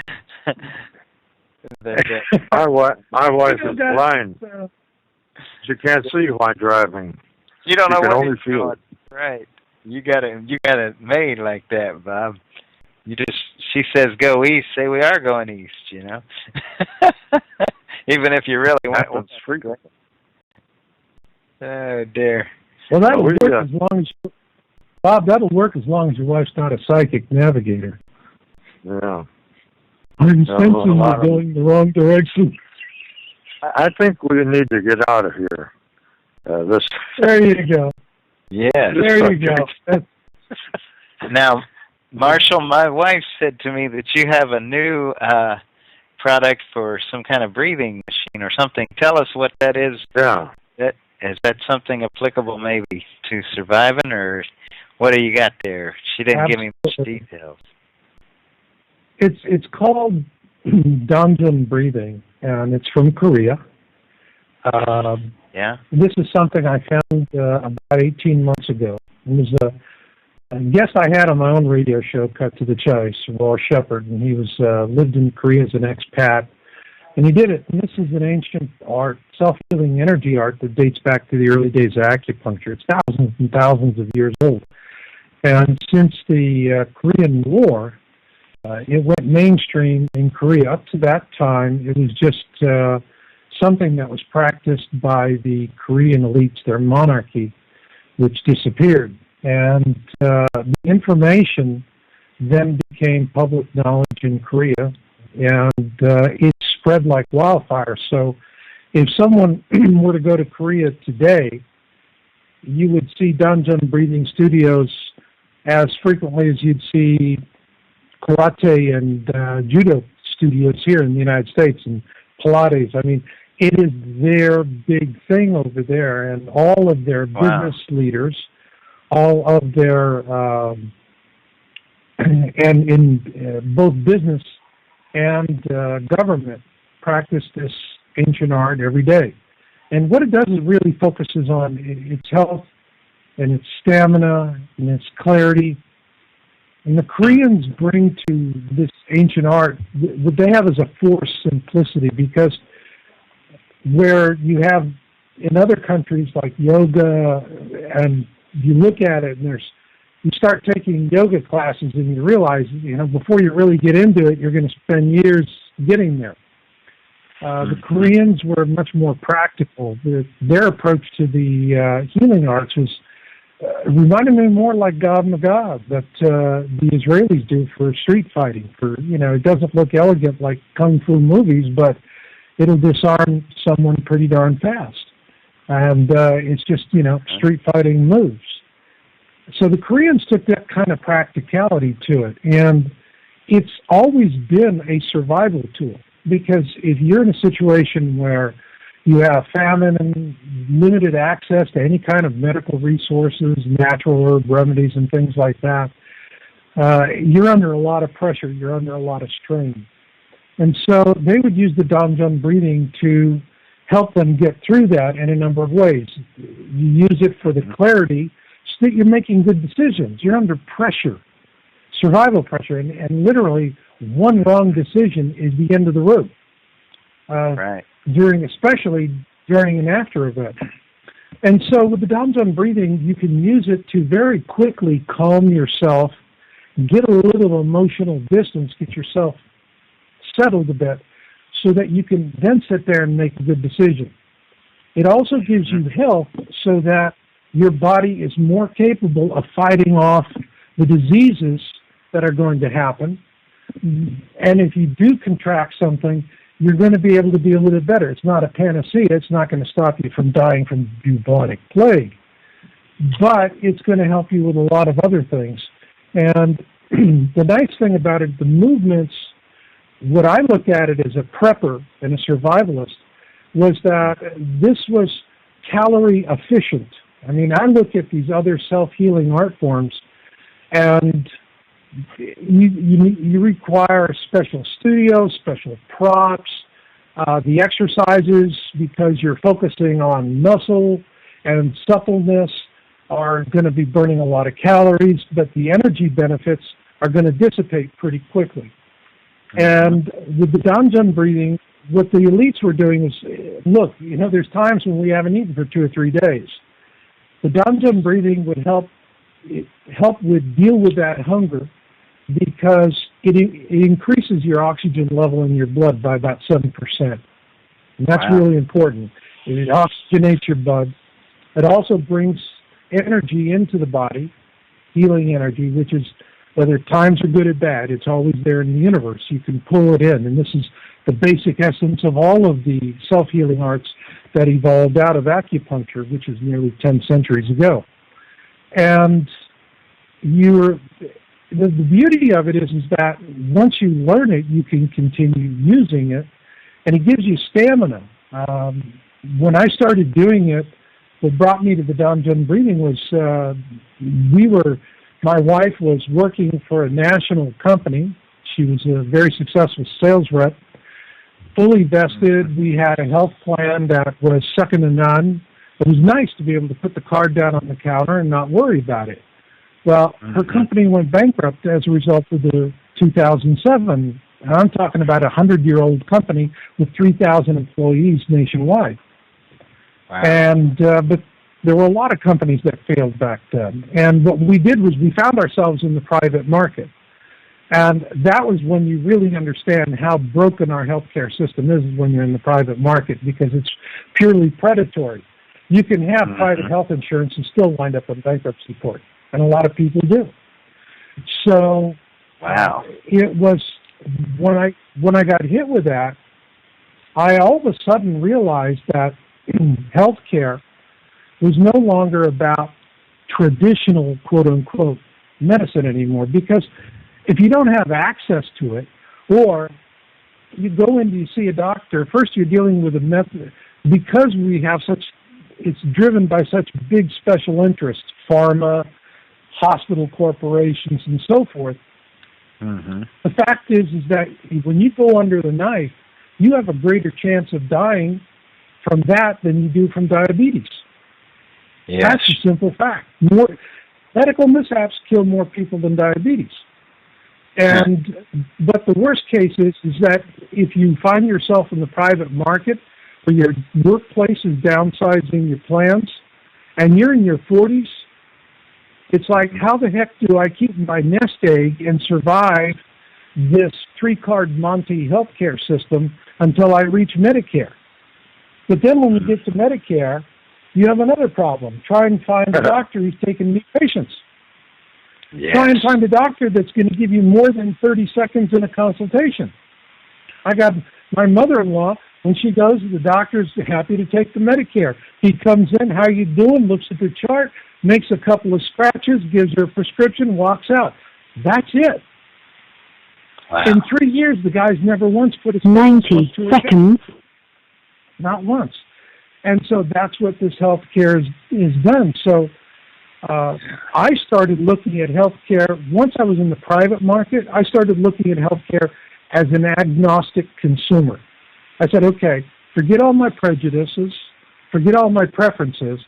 wife is blind. She can't see while driving. You don't know what only feel it. Right. You got it made like that, Bob. She says go east, say we are going east, you know. Even if you really want to. Oh dear. Well, that'll work as long as Bob. That'll work as long as your wife's not a psychic navigator. Yeah. I'm sensing you're going the wrong direction. I think we need to get out of here. There you go. Yeah. There you go. Now, Marshall, my wife said to me that you have a new product for some kind of breathing machine or something. Tell us what that is. Yeah. Is that something applicable maybe to surviving, or what do you got there? She didn't give me much details. It's called Danjun breathing, and it's from Korea. This is something I found about 18 months ago. It was a guest I had on my own radio show, Cut to the Chase, Roy Shepard, and he was lived in Korea as an expat. And he did it. And this is an ancient art, self-healing energy art that dates back to the early days of acupuncture. It's thousands and thousands of years old. And since the Korean War, it went mainstream in Korea. Up to that time, it was just something that was practiced by the Korean elites, their monarchy. which disappeared. And the information then became public knowledge in Korea, and it spread like wildfire. So if someone were to go to Korea today, you would see Danjun Breathing Studios as frequently as you'd see karate and judo studios here in the United States, and Pilates. I mean, it is their big thing over there, and all of their business leaders, all of their, and in both business and government, practice this ancient art every day. And what it does is really focuses on its health and its stamina and its clarity. And the Koreans bring to this ancient art what they have is a forced simplicity, because where you have in other countries like yoga, and you look at it and you start taking yoga classes and you realize, before you really get into it, you're going to spend years getting there. The Koreans were much more practical. Their approach to the healing arts was reminded me more like Krav Maga that the Israelis do for street fighting. It doesn't look elegant like kung fu movies, but it'll disarm someone pretty darn fast. And it's just, street fighting moves. So the Koreans took that kind of practicality to it, and it's always been a survival tool. Because if you're in a situation where you have famine and limited access to any kind of medical resources, natural herb remedies and things like that, you're under a lot of pressure, you're under a lot of strain. And so they would use the Danjun breathing to help them get through that in a number of ways. You use it for the clarity so that you're making good decisions. You're under pressure, survival pressure, and literally one wrong decision is the end of the road. Right. Especially during an after event. And so with the Danjun breathing, you can use it to very quickly calm yourself, get a little emotional distance, get yourself settled a bit, so that you can then sit there and make a good decision. It also gives you health so that your body is more capable of fighting off the diseases that are going to happen. And if you do contract something, you're going to be able to deal with it better. It's not a panacea. It's not going to stop you from dying from bubonic plague. But it's going to help you with a lot of other things. And the nice thing about it, the movements, what I look at it as a prepper and a survivalist, was that this was calorie efficient. I mean, I look at these other self-healing art forms, and you require a special studio, special props, the exercises, because you're focusing on muscle and suppleness, are going to be burning a lot of calories, but the energy benefits are going to dissipate pretty quickly. And with the Danjun breathing, what the elites were doing is, look, there's times when we haven't eaten for 2 or 3 days. The Danjun breathing would help with deal with that hunger, because it increases your oxygen level in your blood by about 7%. And that's really important. It oxygenates your blood. It also brings energy into the body, healing energy, which is, whether times are good or bad, it's always there in the universe. You can pull it in. And this is the basic essence of all of the self-healing arts that evolved out of acupuncture, which is nearly 10 centuries ago. And the beauty of it is that once you learn it, you can continue using it, and it gives you stamina. When I started doing it, what brought me to the Danjun breathing was my wife was working for a national company. She was a very successful sales rep, fully vested. We had a health plan that was second to none. It was nice to be able to put the card down on the counter and not worry about it. Well, her company went bankrupt as a result of the 2007. And I'm talking about a 100-year-old company with 3,000 employees nationwide. Wow. And but there were a lot of companies that failed back then. And what we did was we found ourselves in the private market. And that was when you really understand how broken our healthcare system is when you're in the private market, because it's purely predatory. You can have private health insurance and still wind up in bankruptcy court, and a lot of people do. So, wow, it was when I got hit with that, I all of a sudden realized that healthcare was no longer about traditional quote unquote medicine anymore, because if you don't have access to it, or you go in to see a doctor, first you're dealing with a method, because we have such, it's driven by such big special interests, pharma, hospital corporations, and so forth. The fact is that when you go under the knife, you have a greater chance of dying from that than you do from diabetes. Yes. That's a simple fact. More medical mishaps kill more people than diabetes. And but the worst case is that if you find yourself in the private market where your workplace is downsizing your plans and you're in your 40s, it's like, how the heck do I keep my nest egg and survive this 3-card Monty healthcare system until I reach Medicare? But then when you get to Medicare, you have another problem. Try and find a doctor who's taking new patients. Yes. Try and find a doctor that's going to give you more than 30 seconds in a consultation. I got my mother-in-law, when she goes, the doctor's happy to take the Medicare. He comes in, how you doing, looks at the chart, makes a couple of scratches, gives her a prescription, walks out. That's it. Wow. In 3 years, the guy's never once put his 90 seconds. Not once. And so that's what this healthcare is done. So I started looking at healthcare, once I was in the private market, I started looking at healthcare as an agnostic consumer. I said, okay, forget all my prejudices, forget all my preferences.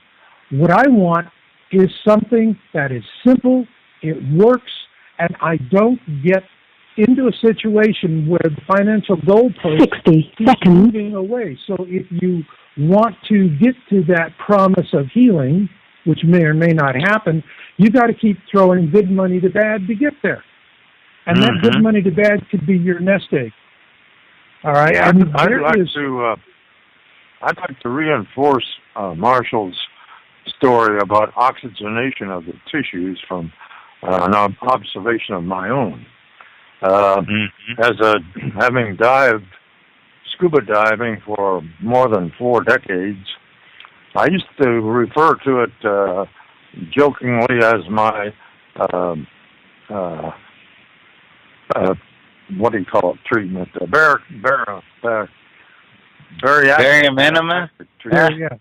What I want is something that is simple, it works, and I don't get into a situation where the financial goalpost 60 keeps seconds. moving away. So if you want to get to that promise of healing, which may or may not happen, you got to keep throwing good money to bad to get there. And that good money to bad could be your nest egg. All right. Yeah, I mean, I'd like to reinforce Marshall's story about oxygenation of the tissues from an observation of my own. Having dived scuba diving for more than 4 decades, I used to refer to it jokingly as my what do you call it, treatment? Barium enema? Yes.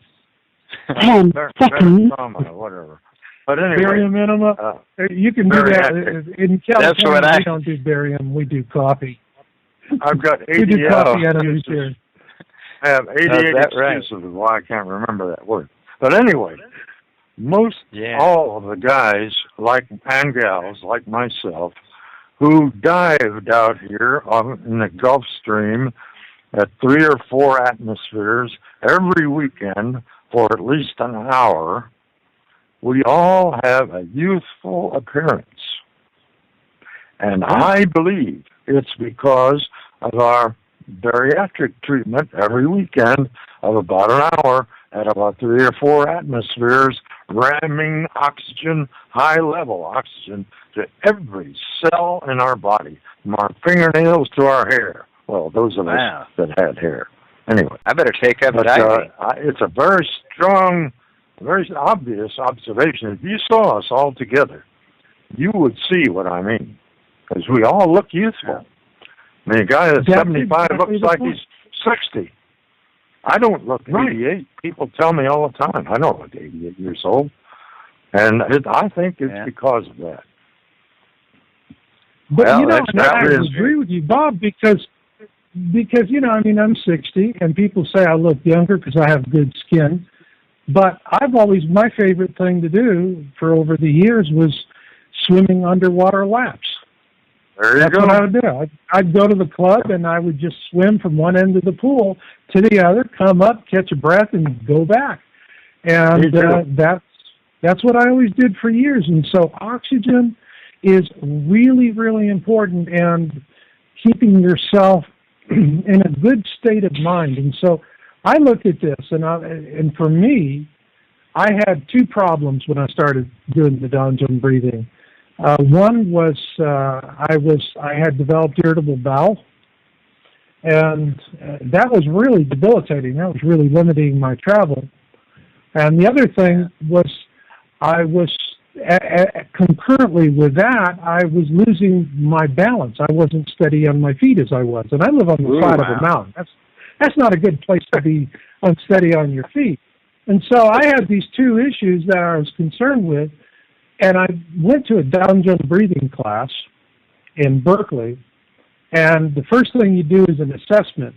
10 seconds. Whatever. But anyway, Barium enema. You can do that in California. That's what we don't do barium. We do coffee. I've got We do coffee enemas excuses. here. I have 88 right? excuses of why I can't remember that word. But anyway, all of the guys and gals like myself who dived out here in the Gulf Stream at 3 or 4 atmospheres every weekend for at least an hour, we all have a youthful appearance. And I believe it's because of our bariatric treatment every weekend of about an hour at about 3 or 4 atmospheres, ramming oxygen, high-level oxygen, to every cell in our body, from our fingernails to our hair. Well, those of us that had hair. Anyway. I better take up diving. It's a very strong, very obvious observation. If you saw us all together, you would see what I mean. Because we all look youthful. I mean, a guy that's 75 looks like he's 60. I don't look 88. People tell me all the time, I don't look 88 years old. And I think it's because of that. But, I agree with you, Bob, because, I'm 60, and people say I look younger because I have good skin. But my favorite thing to do for over the years was swimming underwater laps. That's what I would do. I'd go to the club and I would just swim from one end of the pool to the other, come up, catch a breath, and go back. And that's what I always did for years. And so oxygen is really, really important, and keeping yourself in a good state of mind. And so I looked at this, and for me, I had two problems when I started doing the Danjun breathing. One was I had developed irritable bowel, and that was really debilitating. That was really limiting my travel. And the other thing was I was concurrently with that, I was losing my balance. I wasn't steady on my feet as I was, and I live on the side of a mountain. That's not a good place to be unsteady on your feet. And so I had these two issues that I was concerned with, and I went to a Danjun breathing class in Berkeley, and the first thing you do is an assessment,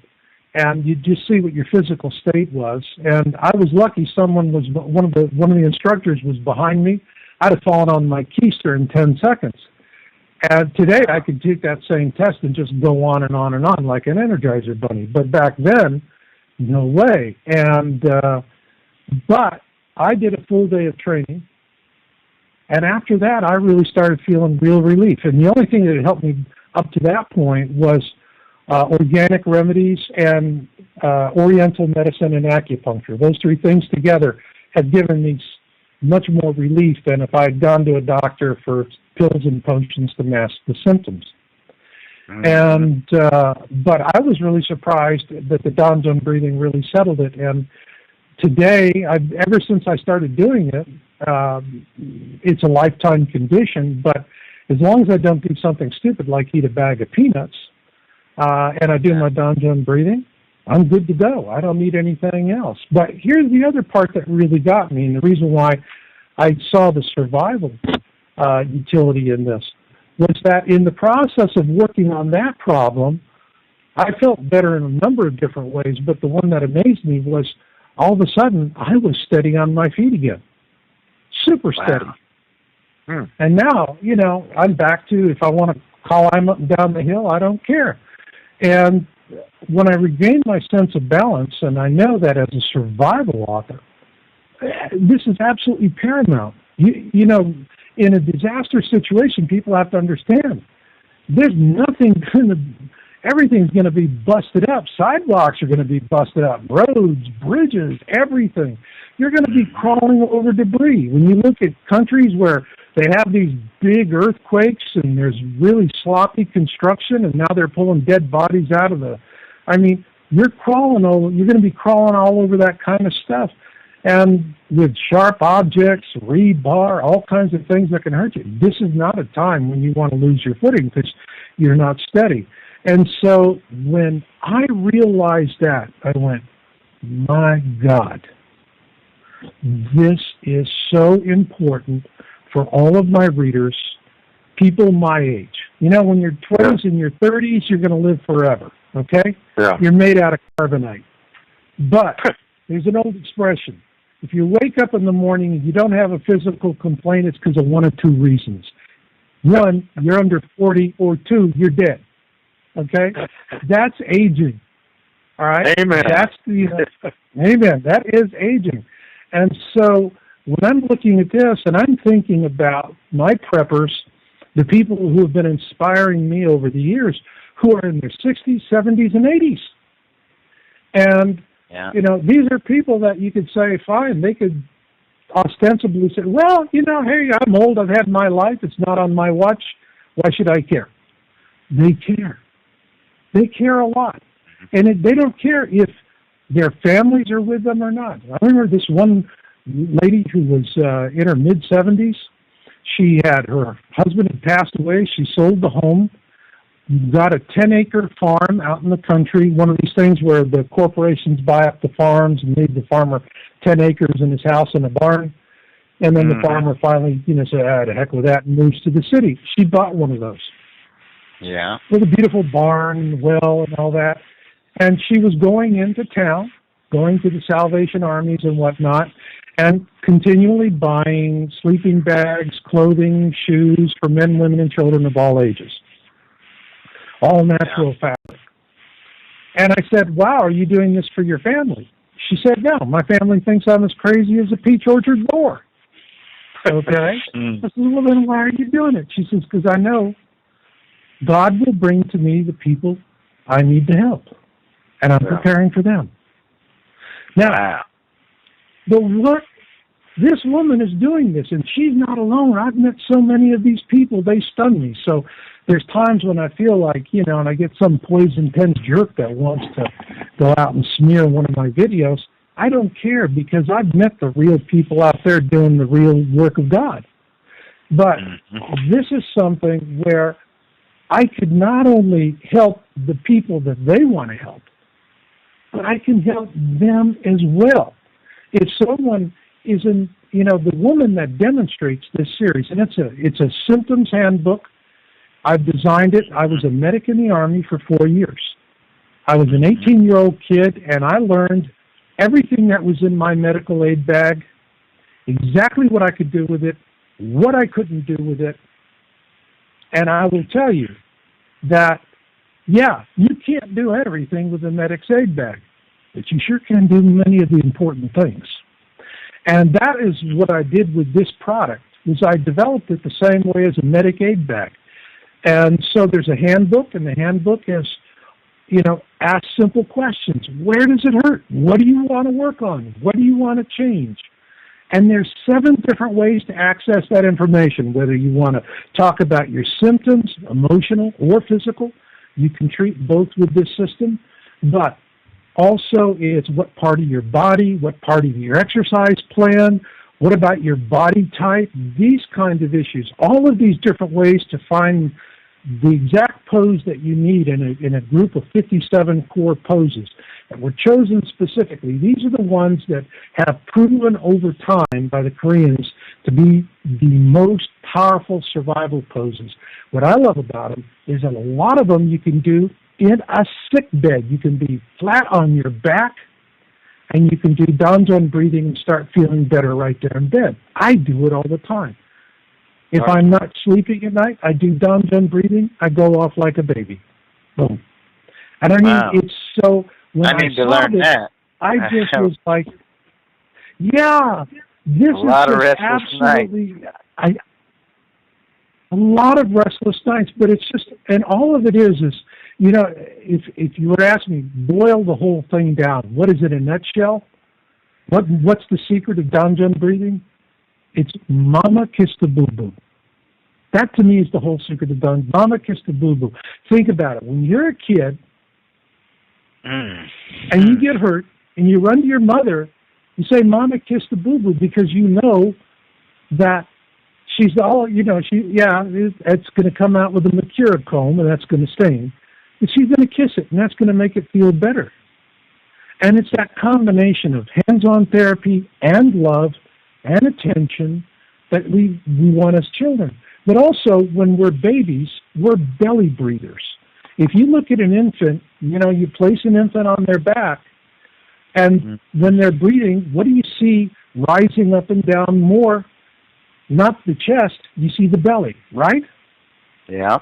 and you just see what your physical state was. And I was lucky; one of the instructors was behind me. I'd have fallen on my keister in 10 seconds. And today I could take that same test and just go on and on and on like an Energizer bunny. But back then, no way. And but I did a full day of training, and after that I really started feeling real relief. And the only thing that had helped me up to that point was organic remedies and oriental medicine and acupuncture. Those three things together have given me much more relief than if I had gone to a doctor for pills and potions to mask the symptoms. And but I was really surprised that the Danjun breathing really settled it. And today, ever since I started doing it, it's a lifetime condition. But as long as I don't do something stupid like eat a bag of peanuts, and I do my Danjun breathing, I'm good to go. I don't need anything else. But here's the other part that really got me, and the reason why I saw the survival utility in this was that in the process of working on that problem, I felt better in a number of different ways, but the one that amazed me was all of a sudden I was steady on my feet again. Super steady. Wow. And now, I'm back to, if I want to climb up and down the hill, I don't care. And when I regained my sense of balance, and I know that as a survival author, this is absolutely paramount. You know, in a disaster situation, people have to understand everything's going to be busted up. Sidewalks are going to be busted up. Roads, bridges, everything. You're going to be crawling over debris. When you look at countries where they have these big earthquakes and there's really sloppy construction, and now they're pulling dead bodies out of you're going to be crawling all over that kind of stuff. And with sharp objects, rebar, all kinds of things that can hurt you. This is not a time when you want to lose your footing because you're not steady. And so when I realized that, I went, my God, this is so important for all of my readers, people my age. When you're 20s and your 30s, you're going to live forever, okay? Yeah. You're made out of carbonite. But there's an old expression. If you wake up in the morning and you don't have a physical complaint, it's because of one of two reasons. One, you're under 40, or two, you're dead. Okay? That's aging. All right? Amen. Amen. That is aging. And so when I'm looking at this and I'm thinking about my preppers, the people who have been inspiring me over the years, who are in their 60s, 70s, and 80s. And these are people that you could say, fine, they could ostensibly say, well, hey, I'm old, I've had my life, it's not on my watch, why should I care? They care. They care a lot. And they don't care if their families are with them or not. I remember this one lady who was in her mid-70s. Her husband had passed away, she sold the home, got a 10-acre farm out in the country, one of these things where the corporations buy up the farms and leave the farmer 10 acres in his house and a barn. And then the farmer finally, said, to heck with that, and moves to the city. She bought one of those. Yeah. With a beautiful barn and well and all that. And she was going into town, going to the Salvation Armies and whatnot, and continually buying sleeping bags, clothing, shoes for men, women, and children of all ages. All natural fabric. And I said, wow, are you doing this for your family? She said, no, my family thinks I'm as crazy as a peach orchard boar. Okay? I said, well, then why are you doing it? She says, because I know God will bring to me the people I need to help. And I'm preparing for them. Now, the work this woman is doing this, and she's not alone. I've met so many of these people, they stun me. So there's times when I feel like, and I get some poison pen jerk that wants to go out and smear one of my videos. I don't care, because I've met the real people out there doing the real work of God. But this is something where I could not only help the people that they want to help, but I can help them as well. If someone is in, the woman that demonstrates this series, and it's a symptoms handbook. I've designed it. I was a medic in the Army for 4 years. I was an 18-year-old kid, and I learned everything that was in my medical aid bag, exactly what I could do with it, what I couldn't do with it. And I will tell you that, you can't do everything with a medic's aid bag, but you sure can do many of the important things. And that is what I did with this product, is I developed it the same way as a medic aid bag. And so there's a handbook, and the handbook is, ask simple questions. Where does it hurt? What do you want to work on? What do you want to change? And there's 7 different ways to access that information, whether you want to talk about your symptoms, emotional or physical. You can treat both with this system, but also it's what part of your body, what part of your exercise plan, what about your body type, these kind of issues. All of these different ways to find the exact pose that you need in a group of 57 core poses that were chosen specifically. These are the ones that have proven over time by the Koreans to be the most powerful survival poses. What I love about them is that a lot of them you can do in a sick bed. You can be flat on your back, and you can do Danjan breathing and start feeling better right there in bed. I do it all the time. If I'm not sleeping at night, I do Danjan breathing. I go off like a baby. Boom. And I mean, it's so... When I need to learn that. I just was like, this is lot of restless absolutely... A lot of restless nights, but it's just... And all of it is, if you were to ask me, boil the whole thing down, what is it in a nutshell? What's the secret of Danjan breathing? It's Mama Kiss the Boo Boo. That to me is the whole secret of Danjan. Mama Kiss the Boo Boo. Think about it. When you're a kid and you get hurt and you run to your mother, you say, Mama Kiss the Boo Boo, because you know that she's all, it's going to come out with a Mercura comb and that's going to sting. But she's going to kiss it, and that's going to make it feel better. And it's that combination of hands-on therapy and love and attention that we want as children. But also, when we're babies, we're belly breathers. If you look at an infant, you place an infant on their back, and when they're breathing, what do you see rising up and down more? Not the chest, you see the belly, right? Yeah.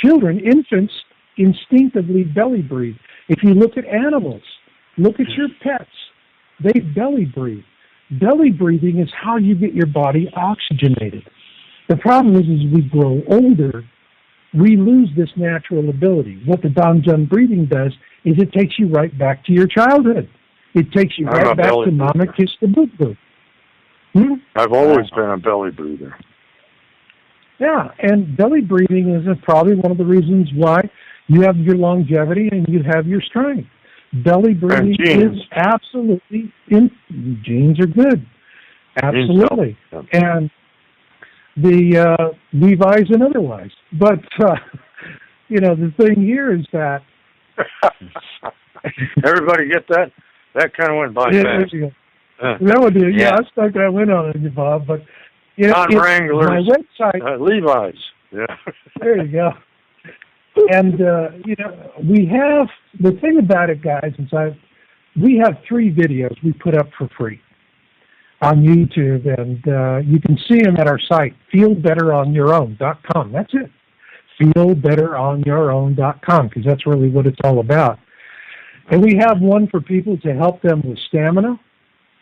Children, infants, instinctively belly breathe. If you look at animals, look at your pets, they belly breathe. Belly breathing is how you get your body oxygenated. The problem is as we grow older, we lose this natural ability. What the Danjan breathing does is it takes you right back to your childhood. It takes you right back to Mama Kiss the Boo Boo. I've always been a belly breather. Yeah, and belly breathing is probably one of the reasons why you have your longevity and you have your strength. Belly breathing is absolutely, genes are good. Absolutely. And the Levi's and otherwise. But, the thing here is that... Everybody get that? That kind of went by fast. That would be, I stuck that one on it, Bob, but... Non-Wranglers, my website, Levi's. Yeah. There you go. And, we have, the thing about it, guys, is we have 3 videos we put up for free on YouTube, and you can see them at our site, feelbetteronyourown.com. That's it. Feelbetteronyourown.com, because that's really what it's all about. And we have one for people to help them with stamina.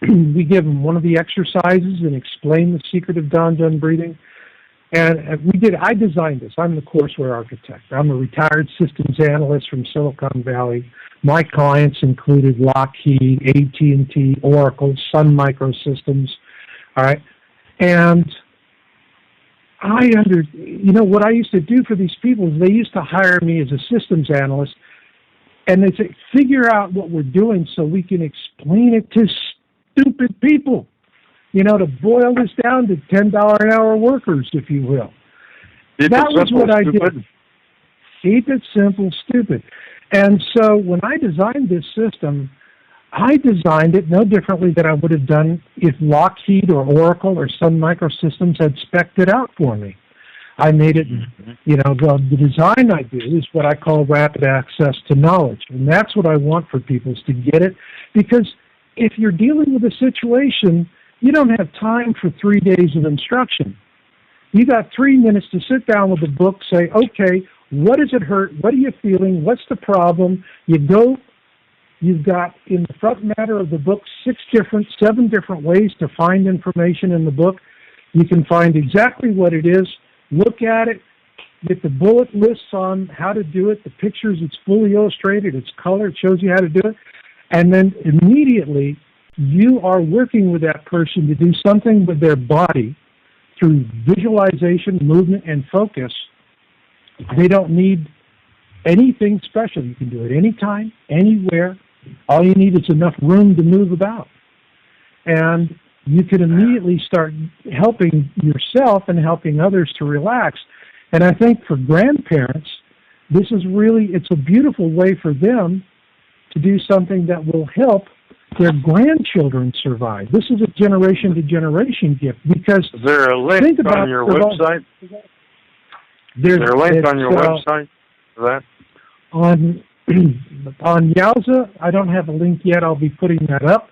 We give them one of the exercises and explain the secret of Danjan breathing. And I designed this. I'm the courseware architect. I'm a retired systems analyst from Silicon Valley. My clients included Lockheed, AT&T, Oracle, Sun Microsystems, All right. And what I used to do for these people is they used to hire me as a systems analyst, and they say, figure out what we're doing so we can explain it to stupid people, to boil this down to $10 an hour workers, if you will. That was what I did. Keep it simple, stupid. And so when I designed this system, I designed it no differently than I would have done if Lockheed or Oracle or Sun Microsystems had spec'd it out for me. I made it, the design I do is what I call rapid access to knowledge. And that's what I want for people, is to get it. Because if you're dealing with a situation, you don't have time for 3 days of instruction. You got 3 minutes to sit down with the book, say, okay, what does it hurt? What are you feeling? What's the problem? You've got in the front matter of the book 7 different ways to find information in the book. You can find exactly what it is, look at it, get the bullet lists on how to do it, the pictures, it's fully illustrated, it's color, it shows you how to do it, and then immediately you are working with that person to do something with their body through visualization, movement, and focus. They don't need anything special. You can do it anytime, anywhere. All you need is enough room to move about. And you can immediately start helping yourself and helping others to relax. And I think for grandparents, it's a beautiful way for them to do something that will help their grandchildren survive. This is a generation-to-generation gift, because... Is there a link on your website? Is there a link on your website for that? On Yowza, I don't have a link yet. I'll be putting that up.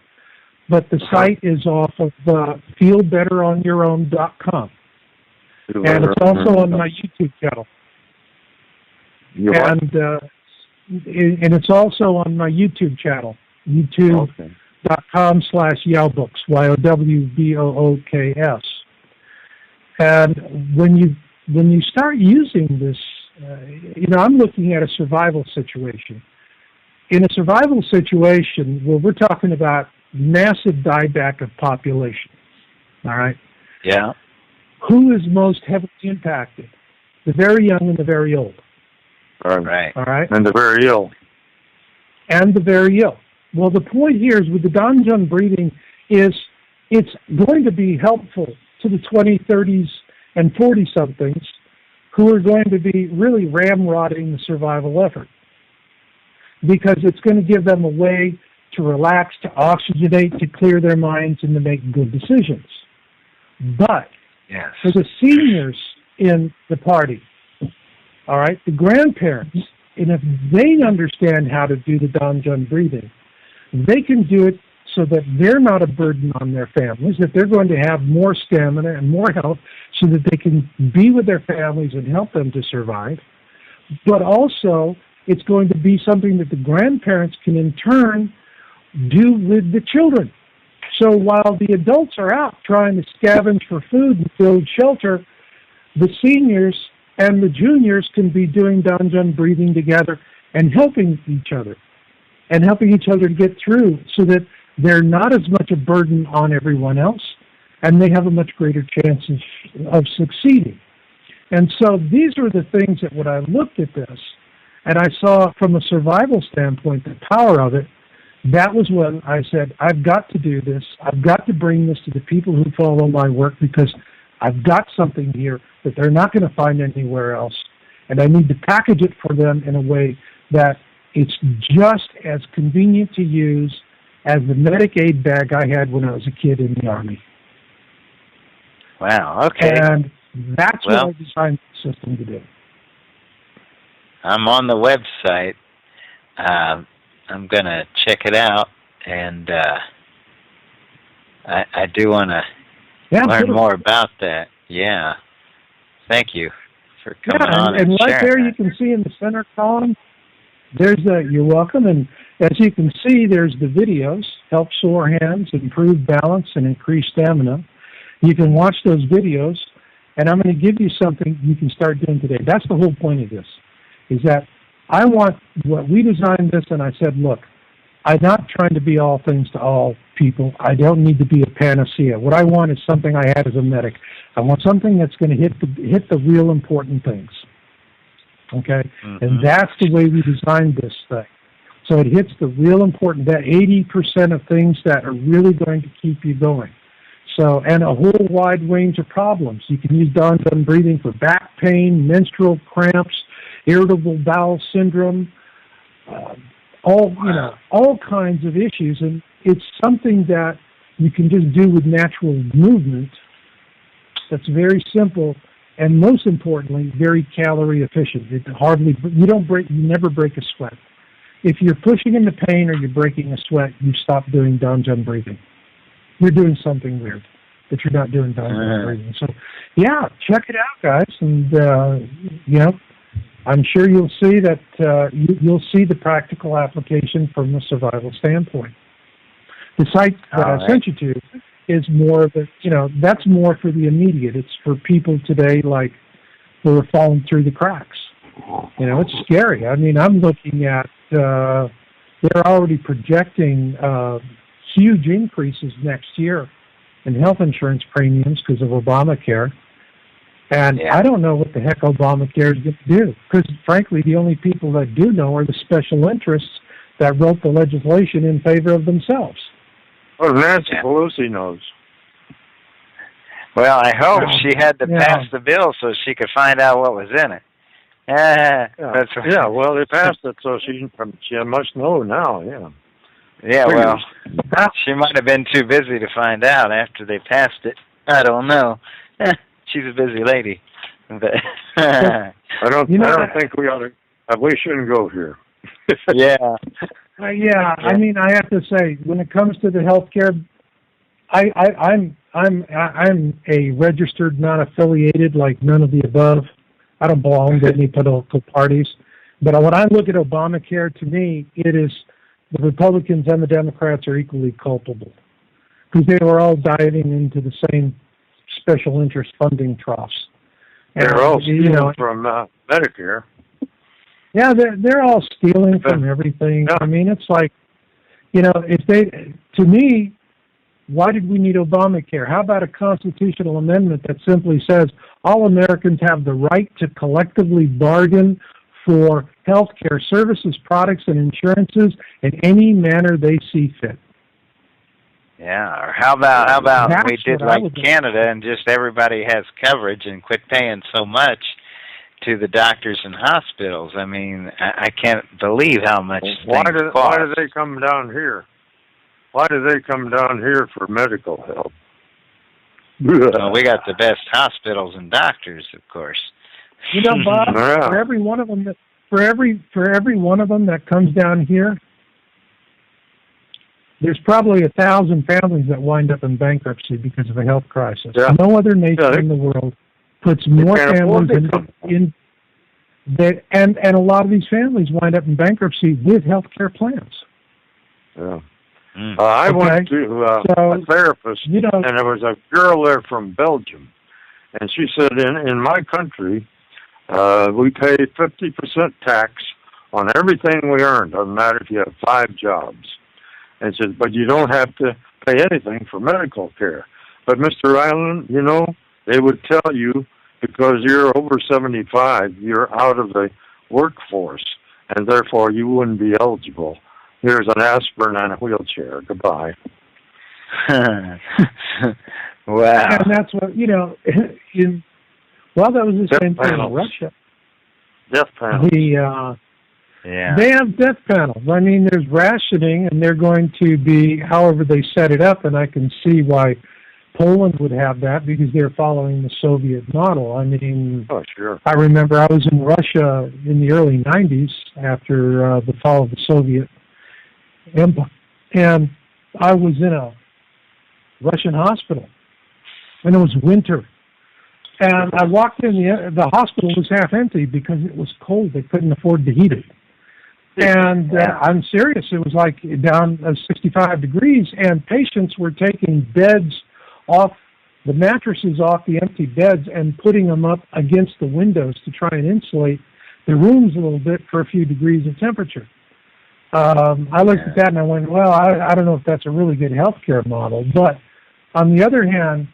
But the site is off of feelbetteronyourown.com. And it's also on my YouTube channel. And it's also on my YouTube channel, youtube.com/Yowbooks, YOWBOOKS. And when you start using this, I'm looking at a survival situation. In a survival situation, where we're talking about massive dieback of population, all right? Yeah. Who is most heavily impacted? The very young and the very old. Right. All right? And the very ill. And the very ill. Well, the point here is with the Danjun breathing is it's going to be helpful to the 20s, 30s, and 40-somethings who are going to be really ramrodding the survival effort, because it's going to give them a way to relax, to oxygenate, to clear their minds, and to make good decisions. But for the seniors in the party, all right, the grandparents, and if they understand how to do the Danjun breathing, they can do it so that they're not a burden on their families, that they're going to have more stamina and more health so that they can be with their families and help them to survive. But also, it's going to be something that the grandparents can in turn do with the children. So while the adults are out trying to scavenge for food and build shelter, the seniors and the juniors can be doing Danjun breathing together and helping each other to get through, so that they're not as much a burden on everyone else, and they have a much greater chance of succeeding. And so these are the things that when I looked at this, and I saw from a survival standpoint the power of it, that was when I said, I've got to do this. I've got to bring this to the people who follow my work, because I've got something here that they're not going to find anywhere else. And I need to package it for them in a way that it's just as convenient to use as the medic aid bag I had when I was a kid in the Army. Wow, okay. And that's what I designed the system to do. I'm on the website. I'm going to check it out, and I do want to learn more about that. Yeah. Thank you for coming on and right sharing there that. You can see in the center column, you're welcome, and as you can see, there's the videos, help sore hands, improve balance, and increase stamina. You can watch those videos, and I'm going to give you something you can start doing today. That's the whole point of this, is that we designed this, and I said, look, I'm not trying to be all things to all people, I don't need to be a panacea. What I want is something I had as a medic. I want something that's going to hit the real important things. Okay? Mm-hmm. And that's the way we designed this thing. So it hits the real important, that 80% of things that are really going to keep you going. So, and a whole wide range of problems. You can use Don breathing for back pain, menstrual cramps, irritable bowel syndrome, all kinds of issues. And it's something that you can just do with natural movement. That's very simple, and most importantly, very calorie efficient. You never break a sweat. If you're pushing into pain or you're breaking a sweat, you stop doing Don breathing. You're doing something weird, but you're not doing Don breathing. So, yeah, check it out, guys, and I'm sure you'll see that you'll see the practical application from a survival standpoint. The site that I sent you to is more of that's more for the immediate. It's for people today like who are falling through the cracks. It's scary. I mean, I'm looking at they're already projecting huge increases next year in health insurance premiums because of Obamacare. And I don't know what the heck Obamacare is going to do, because frankly, the only people that do know are the special interests that wrote the legislation in favor of themselves. Well, Nancy Pelosi knows. Well, I hope she had to pass the bill so she could find out what was in it. Well, they passed it, so she must know now, Yeah, well, she might have been too busy to find out after they passed it. I don't know. She's a busy lady. But I don't think we ought to. We shouldn't go here. I mean, I have to say, when it comes to the healthcare, I'm a registered, non-affiliated, like none of the above. I don't belong to any political parties. But when I look at Obamacare, to me, it is the Republicans and the Democrats are equally culpable, because they were all diving into the same special interest funding troughs. They're all stealing from Medicare. Yeah, they're all stealing from everything. I mean, it's like, to me, why did we need Obamacare? How about a constitutional amendment that simply says all Americans have the right to collectively bargain for health care services, products, and insurances in any manner they see fit? Yeah, or how about we did like Canada and just everybody has coverage and quit paying so much to the doctors and hospitals? I mean, I can't believe how much why do they come down here? Why do they come down here for medical help? Well, we got the best hospitals and doctors, of course. Bob, for every one of them that comes down here, there's probably 1,000 families that wind up in bankruptcy because of a health crisis. Yeah. No other nation in the world puts more families in that, and a lot of these families wind up in bankruptcy with health care plans. Yeah. I went to a therapist, and there was a girl there from Belgium, and she said, in my country, we pay 50% tax on everything we earn. Doesn't matter if you have 5 jobs. And said, but you don't have to pay anything for medical care. But Mr. Island, they would tell you, because you're over 75, you're out of the workforce, and therefore you wouldn't be eligible. Here's an aspirin and a wheelchair. Goodbye. Wow. And that's what, that was the same thing in Russia. Death panels. They have death panels. I mean, there's rationing, and they're going to be, however they set it up, and I can see why Poland would have that, because they're following the Soviet model. I mean, I remember I was in Russia in the early 90s after the fall of the Soviet Empire, and I was in a Russian hospital, and it was winter. And I walked in, the hospital was half empty because it was cold. They couldn't afford to heat it. And I'm serious. It was like down 65 degrees, and patients were taking beds off, the mattresses off the empty beds and putting them up against the windows to try and insulate the rooms a little bit for a few degrees of temperature. I looked at that and I went, well, I don't know if that's a really good healthcare model. But on the other hand,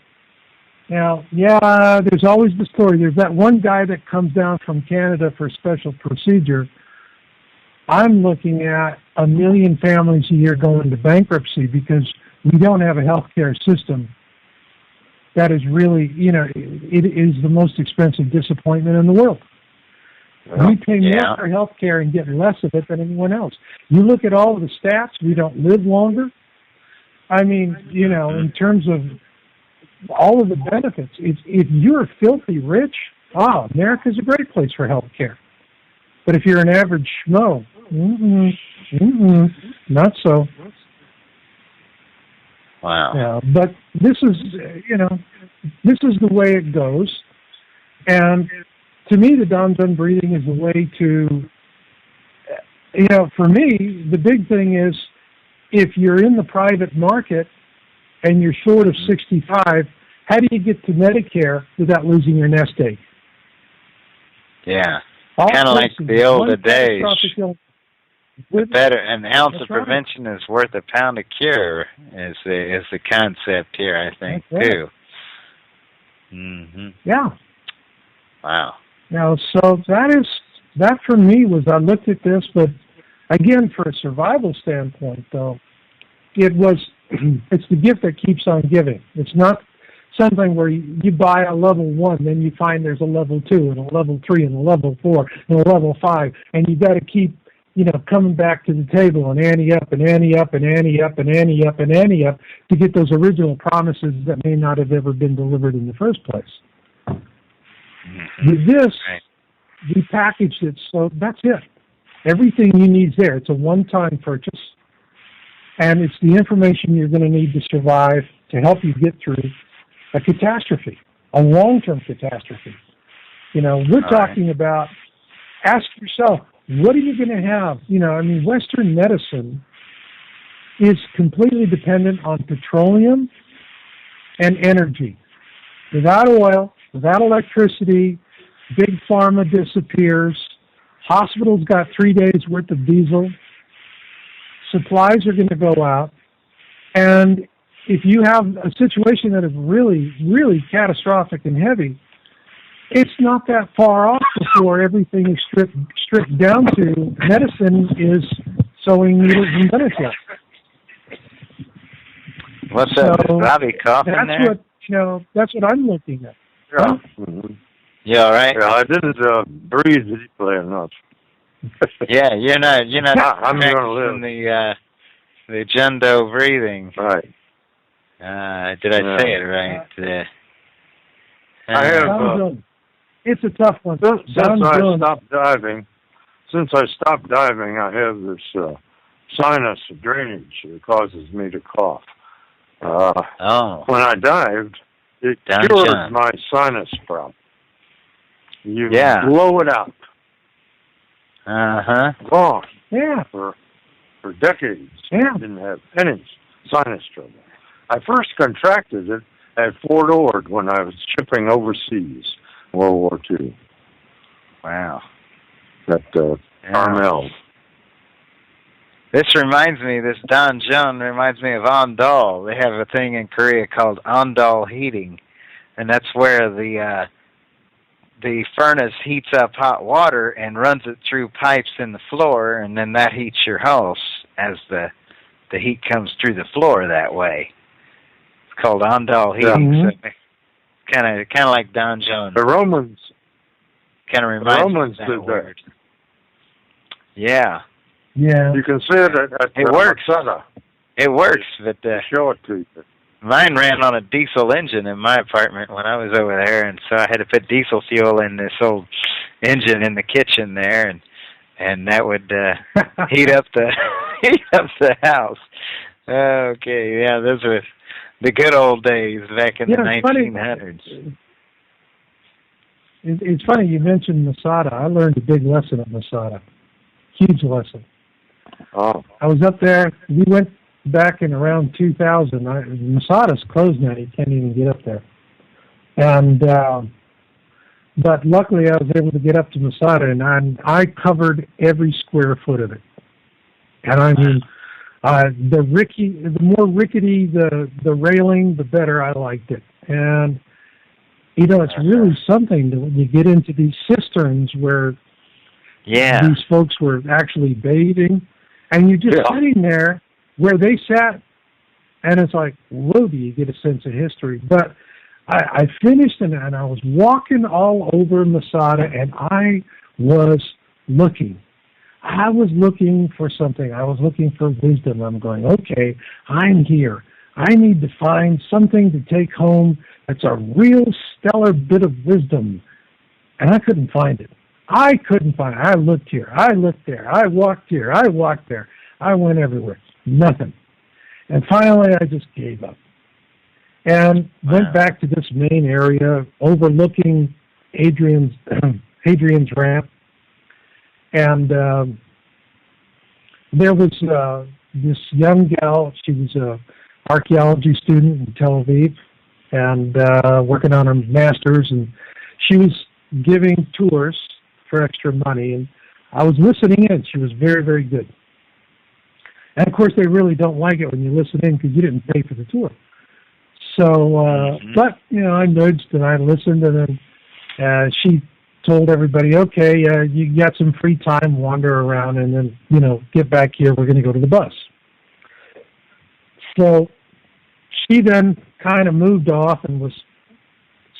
now, yeah, there's always the story. There's that one guy that comes down from Canada for a special procedure. I'm looking at 1 million families a year going into bankruptcy because we don't have a healthcare system that is really, it is the most expensive disappointment in the world. We pay more for health care and get less of it than anyone else. You look at all of the stats, we don't live longer. I mean, in terms of all of the benefits, if you're filthy rich, America's a great place for health care. But if you're an average schmo, not so. Wow. Yeah, but this is, this is the way it goes. And to me, the Don John breathing is the way to, for me, the big thing is if you're in the private market and you're short of 65, how do you get to Medicare without losing your nest egg? Yeah. Kind of like the older days. Better, an ounce of prevention is worth a pound of cure is the concept here, I think, too. Mm-hmm. Yeah. Wow. Now, so that for me was, I looked at this, but again, for a survival standpoint, though, it's the gift that keeps on giving. It's not something where you buy a level 1, then you find there's a level 2 and a level 3 and a level 4 and a level 5, and you got to keep, coming back to the table and ante up and ante up and ante up and ante up and ante up to get those original promises that may not have ever been delivered in the first place. With this, we packaged it, so that's it. Everything you need is there. It's a one-time purchase, and it's the information you're going to need to survive to help you get through a catastrophe, a long-term catastrophe. We're talking about, ask yourself, what are you going to have? Western medicine is completely dependent on petroleum and energy. Without oil, without electricity, big pharma disappears. Hospitals got 3 days worth of diesel. Supplies are going to go out. And if you have a situation that is really, really catastrophic and heavy, it's not that far off before everything is stripped down to medicine is sewing needles and benefits. What's that? So Robbie coughing there? That's what I'm looking at. Yeah. Huh? Mm-hmm. You all right? Yeah, I didn't breathe deeply enough. Yeah, you're not I'm gonna live. The John Doe breathing. Right. Did I say it right? I have. It's a tough one. Since I stopped diving, I have this sinus drainage that causes me to cough. When I dived, it cured my sinus problem. You blow it out. Gone. Yeah. For decades. Yeah. Didn't have any sinus trouble. I first contracted it at Fort Ord when I was shipping overseas, World War II. Wow. At Carmel. This Don John reminds me of Ondal. They have a thing in Korea called Ondal heating, and that's where the furnace heats up hot water and runs it through pipes in the floor, and then that heats your house as the heat comes through the floor that way. It's called Ondal heating. Yeah. So kind of like Don John. The Romans kind of reminds me of that word. Yeah. Yeah. You can see it at it works. Masada. It works, but show it to you. Mine ran on a diesel engine in my apartment when I was over there, and so I had to put diesel fuel in this old engine in the kitchen there, and that would heat up the house. Okay, yeah, those were the good old days back in the 1900s. It's funny you mentioned Masada. I learned a big lesson at Masada. Huge lesson. Oh. I was up there. We went back in around 2000. Masada's closed now. You can't even get up there. And but luckily I was able to get up to Masada, and I covered every square foot of it. And I mean, the more rickety the railing, the better I liked it. And, it's really something that when you get into these cisterns where these folks were actually bathing, and you're just sitting there where they sat, and it's like, whoa, do you get a sense of history? But I finished, and I was walking all over Masada, and I was looking. I was looking for something. I was looking for wisdom. I'm going, okay, I'm here. I need to find something to take home that's a real stellar bit of wisdom. And I couldn't find it. I looked here. I looked there. I walked here. I walked there. I went everywhere. Nothing. And finally, I just gave up. And went back to this main area overlooking Adrian's ramp. And there was this young gal. She was an archaeology student in Tel Aviv and working on her master's. And she was giving tours for extra money. And I was listening in. She was very, very good. And, of course, they really don't like it when you listen in because you didn't pay for the tour. So, but, I nudged and I listened, and then she told everybody, okay, you got some free time, wander around, and then, get back here. We're going to go to the bus. So she then kind of moved off and was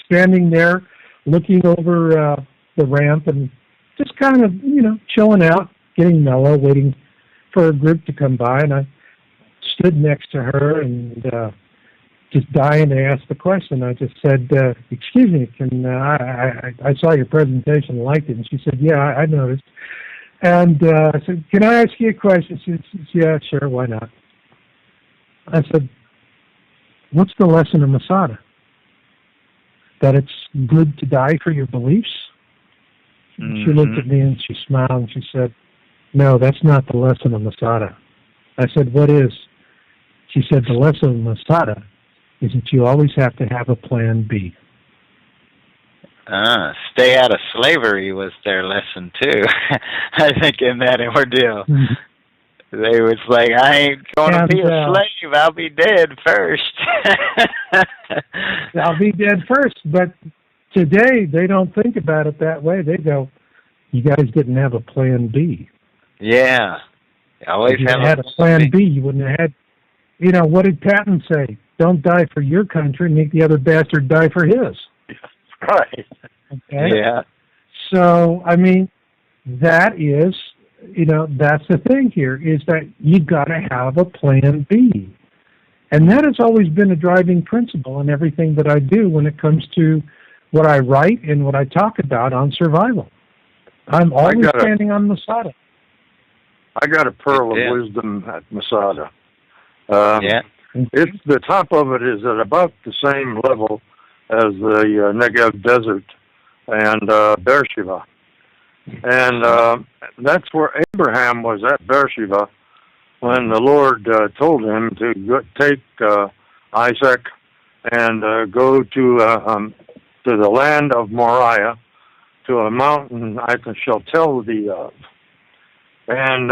standing there looking over the ramp and just kind of, chilling out, getting mellow, waiting for a group to come by. And I stood next to her and just dying to ask the question. I just said, excuse me, I saw your presentation, liked it. And she said, yeah, I noticed. And I said, can I ask you a question? She said, yeah, sure, why not? I said, what's the lesson of Masada? That it's good to die for your beliefs? She looked at me and she smiled and she said, no, that's not the lesson of Masada. I said, what is? She said, the lesson of Masada is that you always have to have a plan B. Stay out of slavery was their lesson, too. I think in that ordeal. They was like, I ain't going to be a slave. I'll be dead first. I'll be dead first. But today, they don't think about it that way. They go, you guys didn't have a plan B. Yeah. If you had a plan B, you wouldn't have had, what did Patton say? Don't die for your country, make the other bastard die for his. Right. Okay? Yeah. So, I mean, that is, that's the thing here, is that you got to have a plan B. And that has always been a driving principle in everything that I do when it comes to what I write and what I talk about on survival. I'm always standing on Masada. I got a pearl of wisdom at Masada. Yeah. It's the top of it is at about the same level as the Negev Desert and Beersheba. And that's where Abraham was at Beersheba when the Lord told him to take Isaac and go to the land of Moriah, to a mountain I shall tell thee of. And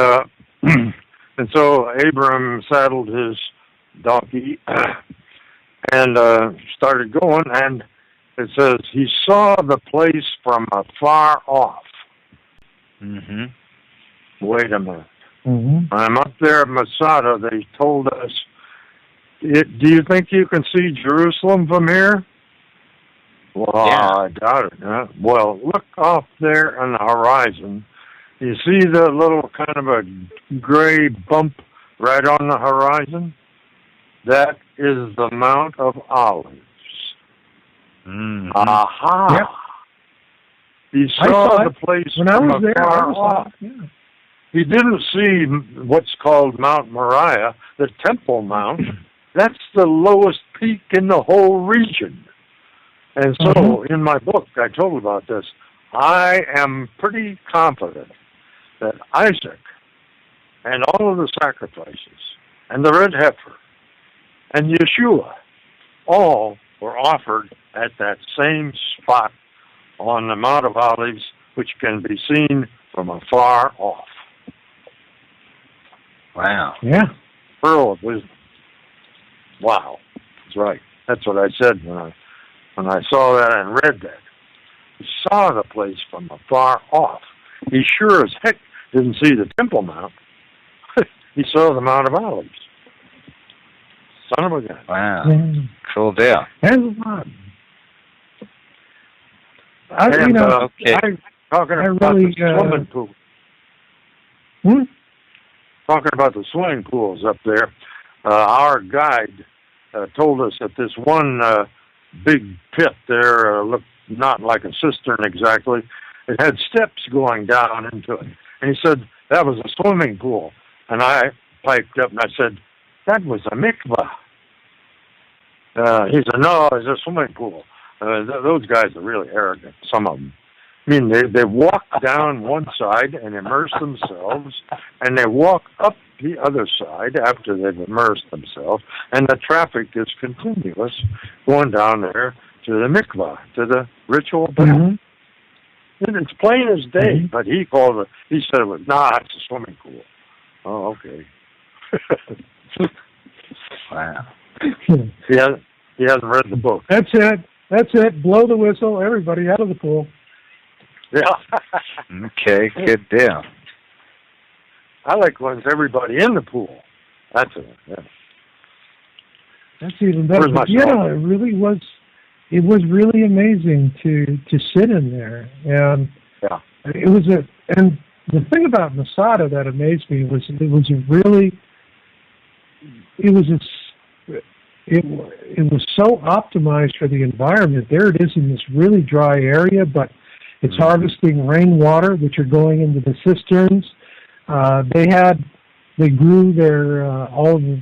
and so Abram saddled his donkey and started going, and it says he saw the place from afar off. Wait a minute. I'm up there at Masada. They told us, do you think you can see Jerusalem from here? Well, I doubt it. Huh? Well, look off there on the horizon. You see the little kind of a gray bump right on the horizon? That is the Mount of Olives. Aha! Yep. He saw the place when I was there. Off. He didn't see what's called Mount Moriah, the Temple Mount. That's the lowest peak in the whole region. And so, in my book, I told about this. I am pretty confident that Isaac and all of the sacrifices and the red heifer and Yeshua all were offered at that same spot on the Mount of Olives, which can be seen from afar off. Wow. Yeah. Pearl of wisdom. Wow. That's right. That's what I said when I saw that and read that. He saw the place from afar off. He sure as heck didn't see the Temple Mount. He saw the Mount of Olives. Son of a gun. Wow. Yeah. Cool deal. There's a lot. And, okay. Talking I about really, the swimming pool. Talking about the swimming pools up there, our guide told us that this one big pit there looked not like a cistern exactly. It had steps going down into it. And he said, that was a swimming pool. And I piped up and I said, that was a mikvah. He said, no, it's a swimming pool. Those guys are really arrogant, some of them. I mean, they walk down one side and immerse themselves, and they walk up the other side after they've immersed themselves, and the traffic is continuous going down there to the mikvah, to the ritual bath. Mm-hmm. And it's plain as day, but he said it was, it's a swimming pool. Oh, okay. Wow. He hasn't read the book. That's it. Blow the whistle. Everybody out of the pool. Yeah. Okay, good deal. I like when it's everybody in the pool. That's it. Yeah. That's even better. But yeah, it really was. It was really amazing to sit in there, and yeah, it was And the thing about Masada that amazed me was it was so optimized for the environment. There it is in this really dry area, but it's harvesting rainwater, which are going into the cisterns. They grew their all of the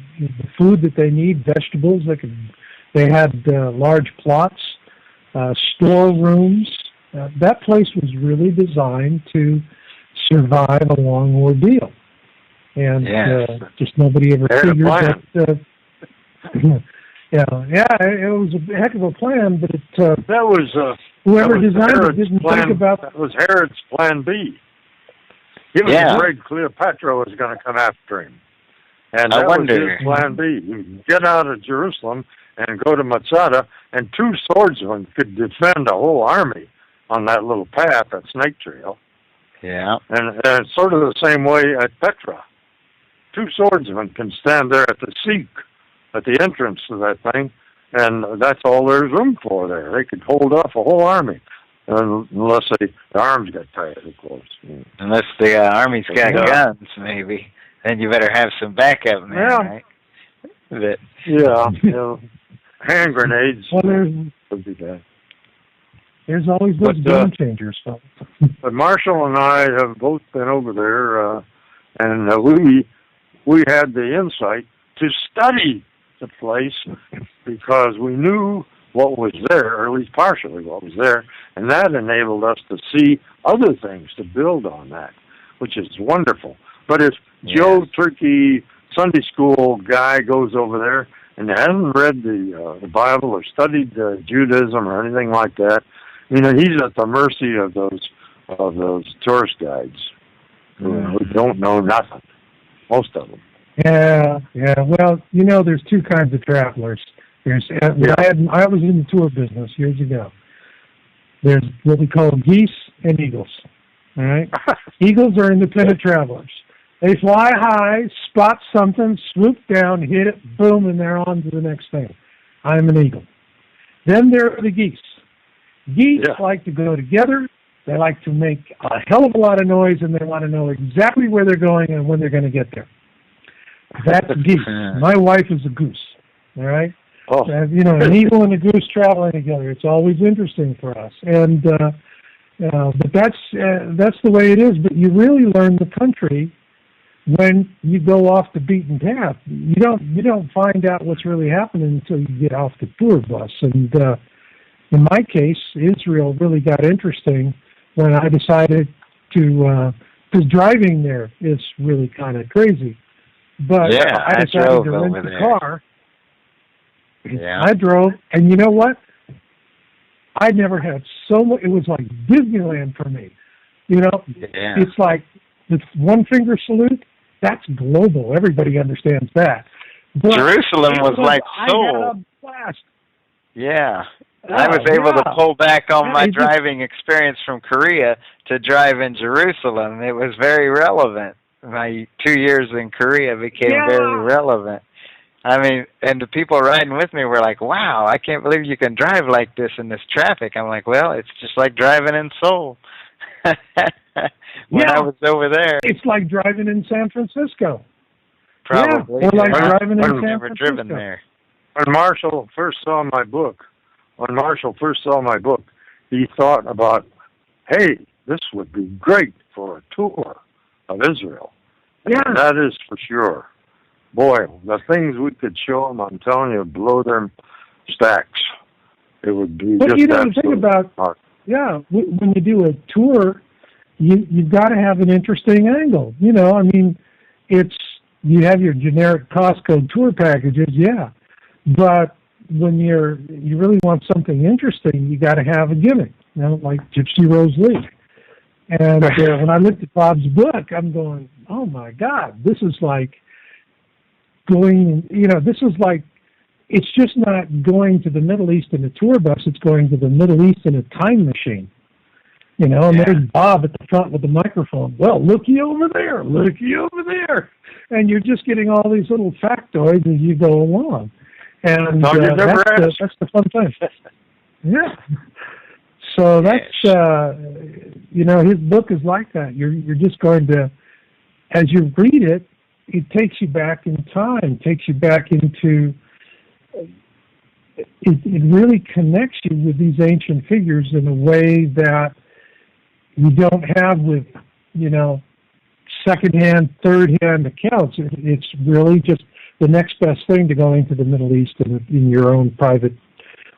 food that they need, vegetables. They had large plots, storerooms. That place was really designed to survive a long ordeal, and just nobody ever figured that. It was a heck of a plan, but that was whoever designed it didn't think about. That was Herod's plan B. He was afraid Cleopatra was going to come after him, and that was his plan B. Get out of Jerusalem and go to Masada, and 2 swordsmen could defend a whole army on that little path, that snake trail. Yeah, and it's sort of the same way at Petra. 2 swordsmen can stand there at the Sikh, at the entrance to that thing, and that's all there's room for there. They could hold off a whole army, unless the arms got tired, of course. Unless the army's got guns, maybe. Then you better have some backup, man, right? Hand grenades would be bad. There's always those game changers. But Marshall and I have both been over there, and we had the insight to study the place because we knew what was there, or at least partially what was there, and that enabled us to see other things to build on that, which is wonderful. But if Joe Turkey, Sunday school guy, goes over there and hasn't read the Bible or studied Judaism or anything like that, he's at the mercy of those tourist guides who don't know nothing. Most of them. Yeah. Well, there's 2 kinds of travelers. I was in the tour business years ago. There's what we call geese and eagles. All right, eagles are independent travelers. They fly high, spot something, swoop down, hit it, boom, and they're on to the next thing. I'm an eagle. Then there are the geese. Geese like to go together. They like to make a hell of a lot of noise, and they want to know exactly where they're going and when they're going to get there. That's geese. My wife is a goose. All right? Oh. An eagle and a goose traveling together. It's always interesting for us. And but that's the way it is. But you really learn the country when you go off the beaten path. You don't find out what's really happening until you get off the tour bus. And in my case, Israel really got interesting when I decided to, because driving there is really kind of crazy. But I decided to rent the car. Yeah. I drove, and you know what? I never had so much. It was like Disneyland for me. It's like the one finger salute, that's global. Everybody understands that. But Jerusalem was like Seoul. I had a blast. Yeah. I was able to pull back on my driving experience from Korea to drive in Jerusalem. It was very relevant. My 2 years in Korea became very relevant. I mean, and the people riding with me were like, wow, I can't believe you can drive like this in this traffic. I'm like, well, it's just like driving in Seoul. When I was over there. It's like driving in San Francisco. Probably. Yeah, or like driving in San never Francisco. Driven there. When Marshall first saw my book, he thought about, hey, this would be great for a tour of Israel. Yeah. And that is for sure. Boy, the things we could show them, I'm telling you, blow their stacks. It would be but just you know, the thing about, when you do a tour, you've got to have an interesting angle. You know, I mean, you have your generic Costco tour packages, but when you really want something interesting, you got to have a gimmick, you know, like Gypsy Rose Lee. And when I looked at Bob's book, I'm going, oh my God, this is like going, you know, it's just not going to the Middle East in a tour bus, it's going to the Middle East in a time machine. You know, and there's Bob at the front with the microphone. Well, looky over there, and you're just getting all these little factoids as you go along. And that's the fun thing. Yeah. So that's, you know, his book is like that. You're just going to, as you read it, it takes you back in time, takes you back into, it really connects you with these ancient figures in a way that you don't have with, you know, second-hand, third-hand accounts. It's really just the next best thing to going to the Middle East in your own private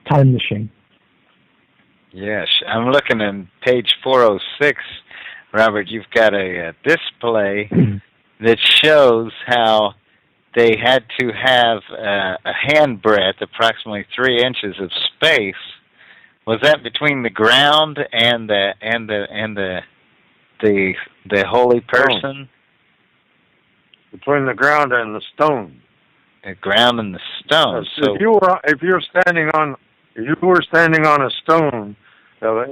time machine. Yes, I'm looking in page 406, Robert. You've got a display that shows how they had to have a hand breadth, approximately 3 inches of space. Was that between the ground and the holy person? Between the ground and the stone. The ground and the stone. So if you were standing on a stone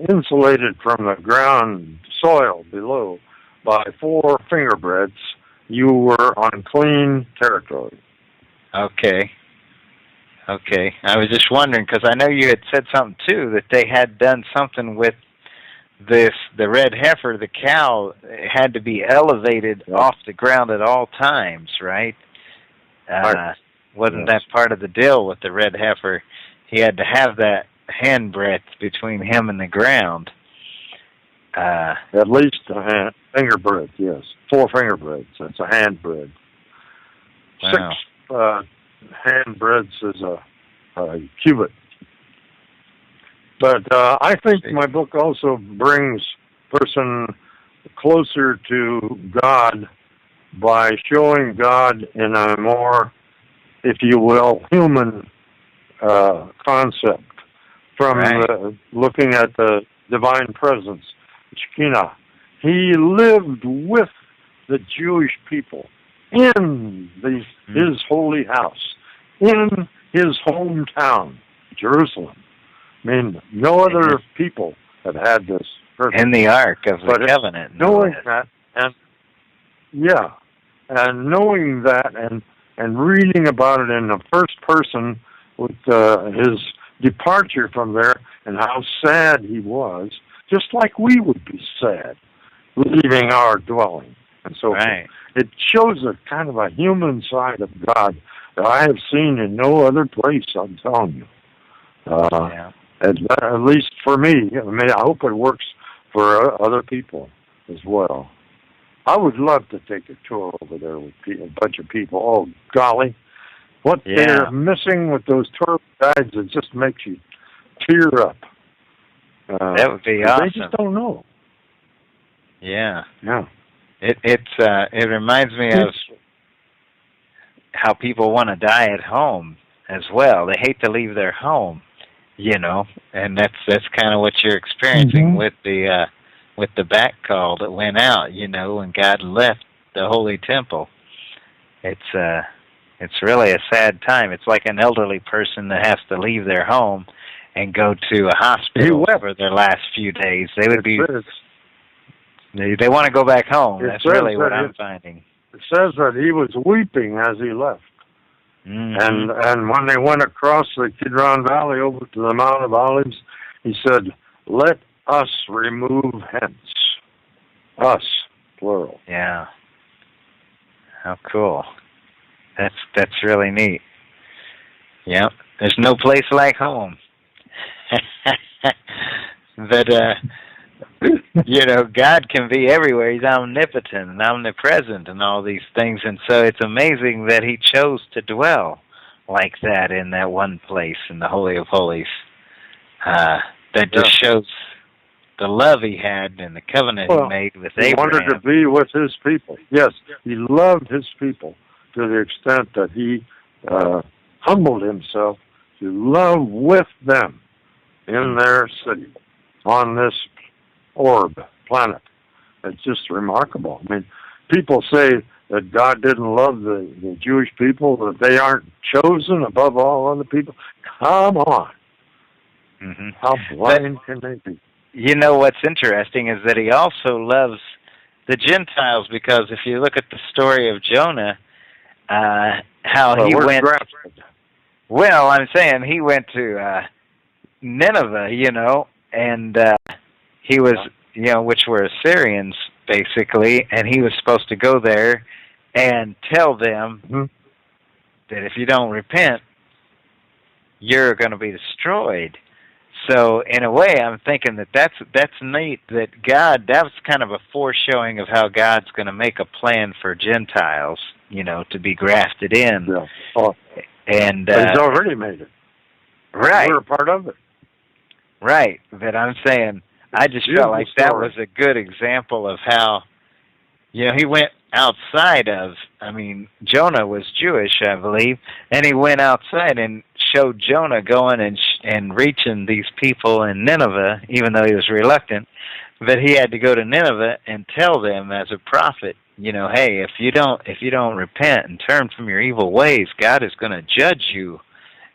insulated from the ground soil below by 4 finger breadths, you were on clean territory. Okay. I was just wondering, because I know you had said something, too, that they had done something with the red heifer, the cow, had to be elevated off the ground at all times, right? Wasn't that part of the deal with the red heifer? He had to have that hand breadth between him and the ground. At least a finger breadth, yes. 4 finger breadths. That's a hand breadth. Wow. 6 hand breadths is a cubit. But I think my book also brings person closer to God by showing God in a more, if you will, human concept from looking at the divine presence, Shekinah. He lived with the Jewish people in his holy house, in his hometown, Jerusalem. I mean, no other people have had this. In the Ark of the Covenant. Knowing that, and knowing that, and reading about it in the first person with his departure from there and how sad he was, just like we would be sad, leaving our dwelling and so forth. It shows a kind of a human side of God that I have seen in no other place, I'm telling you. At least for me. I mean, I hope it works for other people as well. I would love to take a tour over there with a bunch of people. Oh, golly. What they're missing with those tour guides, it just makes you tear up. That would be awesome. They just don't know. Yeah. Yeah. It reminds me of how people want to die at home as well. They hate to leave their home, you know, and that's kind of what you're experiencing with the back call that went out, you know, when God left the holy temple. it's really a sad time. It's like an elderly person that has to leave their home and go to a hospital for their last few days. They would be. They want to go back home. That's really what I'm finding. It says that he was weeping as he left. Mm-hmm. And when they went across the Kidron Valley over to the Mount of Olives, he said, "Let us remove hence." Us, plural. Yeah. How cool. That's really neat. Yep. There's no place like home. But God can be everywhere. He's omnipotent and omnipresent and all these things, and so it's amazing that he chose to dwell like that in that one place in the Holy of Holies. That just shows the love he had and the covenant he made with Abraham. He wanted to be with his people. Yes, he loved his people to the extent that he humbled himself to love with them in their city on this orb planet. It's just remarkable. I mean, people say that God didn't love the Jewish people, that they aren't chosen above all other people. Come on. Mm-hmm. How blind can they be? You know what's interesting is that he also loves the Gentiles, because if you look at the story of Jonah, how he went... Well, I'm saying he went to Nineveh, and he was, which were Assyrians, basically, and he was supposed to go there and tell them that if you don't repent, you're going to be destroyed. So, in a way, I'm thinking that's neat, that that was kind of a foreshowing of how God's going to make a plan for Gentiles, to be grafted in. Yeah. Oh. And but he's already made it. Right. We're a part of it. Right. But I'm saying, I just felt like that was a good example of how, he went outside of, Jonah was Jewish, I believe, and he went outside and showed Jonah going and reaching these people in Nineveh, even though he was reluctant. But he had to go to Nineveh and tell them as a prophet, hey, if you don't repent and turn from your evil ways, God is going to judge you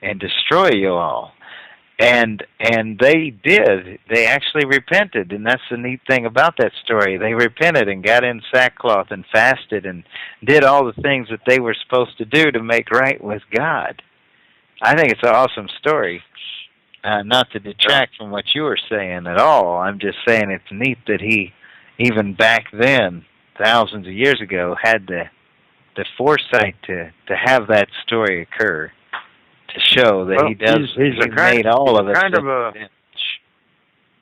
and destroy you all. And they did. They actually repented, and that's the neat thing about that story. They repented and got in sackcloth and fasted and did all the things that they were supposed to do to make right with God. I think it's an awesome story. Not to detract from what you were saying at all. I'm just saying it's neat that he, even back then, thousands of years ago, had the foresight to have that story occur, to show that he made all of it.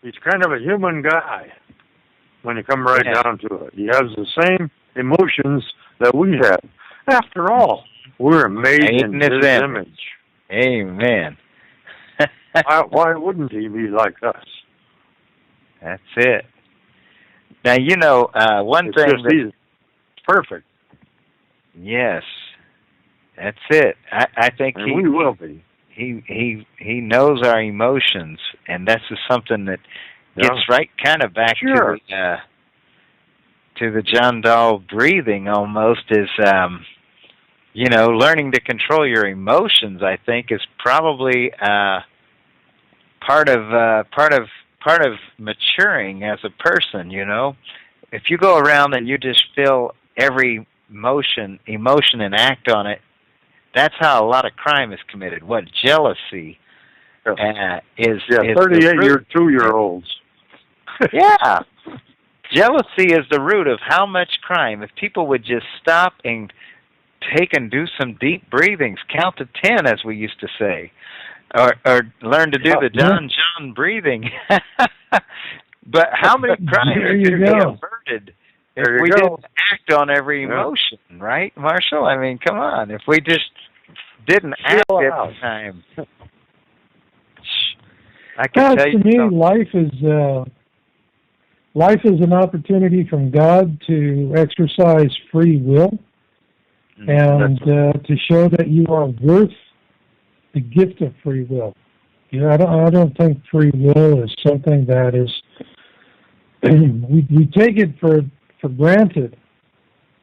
He's kind of a human guy when you come right down to it. He has the same emotions that we have. After all, we're made in his image. Amen. Why wouldn't he be like us? That's it. Now, one thing he's perfect. Yes, that's it. I think we will be. He knows our emotions, and that's just something that gets right kind of back to the John Dahl breathing almost, is learning to control your emotions. I think is probably part of maturing as a person. If you go around and you just feel every emotion and act on it, that's how a lot of crime is committed. What jealousy is 38-2-year-olds. Yeah. Jealousy is the root of how much crime. If people would just stop and take and do some deep breathings, count to 10, as we used to say, or learn to do the John breathing. But how many crimes could be averted if we didn't act on every emotion, right, Marshall? I mean, come on. If we just didn't act at the time. I can tell you. To me, life is an opportunity from God to exercise free will and to show that you are worth the gift of free will. I don't think free will is something that is we take it for granted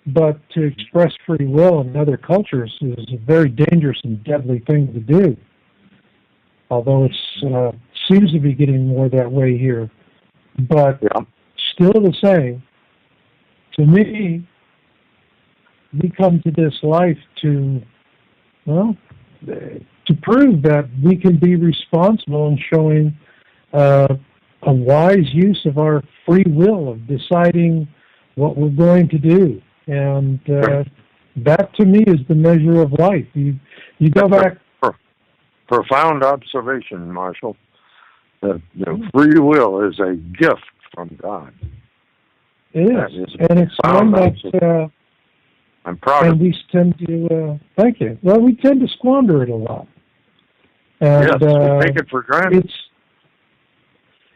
but to express free will in other cultures is a very dangerous and deadly thing to do. Although it seems to be getting more that way here. But still the same, to me, we come to this life to prove that we can be responsible in showing a wise use of our free will, of deciding what we're going to do. And that, to me, is the measure of life. You go back... Profound observation, Marshall. That free will is a gift from God. It is. And it's one that... I'm proud and of we tend to... thank you. Well, we tend to squander it a lot. And, yes, we take it for granted.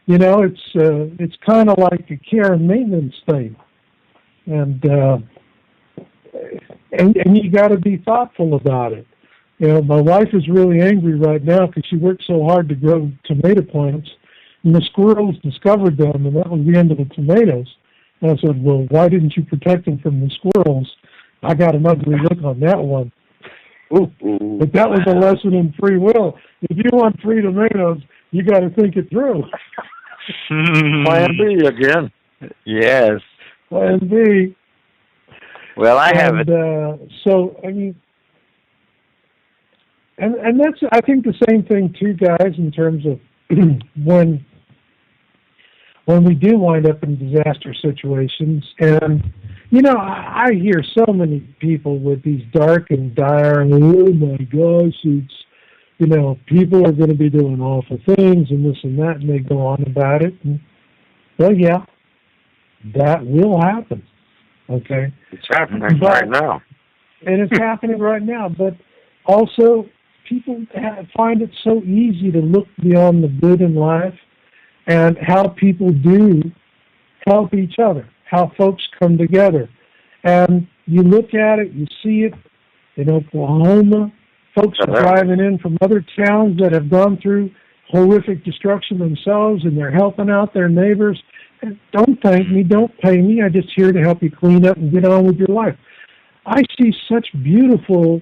It's kind of like a care and maintenance thing. And you got to be thoughtful about it. My wife is really angry right now because she worked so hard to grow tomato plants, and the squirrels discovered them, and that was the end of the tomatoes. And I said, well, why didn't you protect them from the squirrels? I got an ugly look on that one. Ooh. But that was a lesson in free will. If you want free tomatoes, you got to think it through. Plan B again. Yes. Plan B. Well, I have it. So, I mean... And that's, I think, the same thing too, guys, in terms of when we do wind up in disaster situations. And, I hear so many people with these dark and dire, oh my gosh, it's, people are going to be doing awful things and this and that, and they go on about it. And, well, yeah, that will happen, okay? It's happening right now. And it's happening right now, but also... people find it so easy to look beyond the good in life and how people do help each other, how folks come together. And you look at it, you see it in Oklahoma. Folks are driving in from other towns that have gone through horrific destruction themselves, and they're helping out their neighbors. And don't thank me, don't pay me. I'm just here to help you clean up and get on with your life. I see such beautiful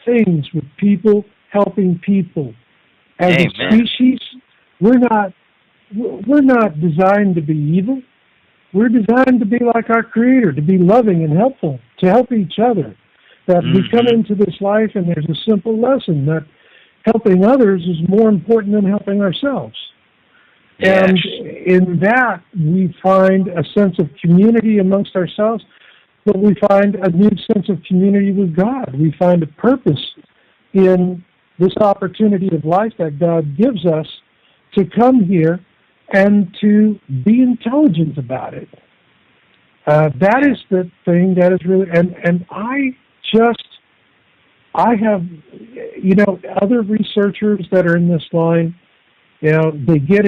things with people helping people. As a species, we're not designed to be evil. We're designed to be like our Creator, to be loving and helpful, to help each other. That we come into this life and there's a simple lesson that helping others is more important than helping ourselves. Yes. And in that, we find a sense of community amongst ourselves, but we find a new sense of community with God. We find a purpose in this opportunity of life that God gives us to come here and to be intelligent about it. That is the thing that is really, and I have, other researchers that are in this line, they get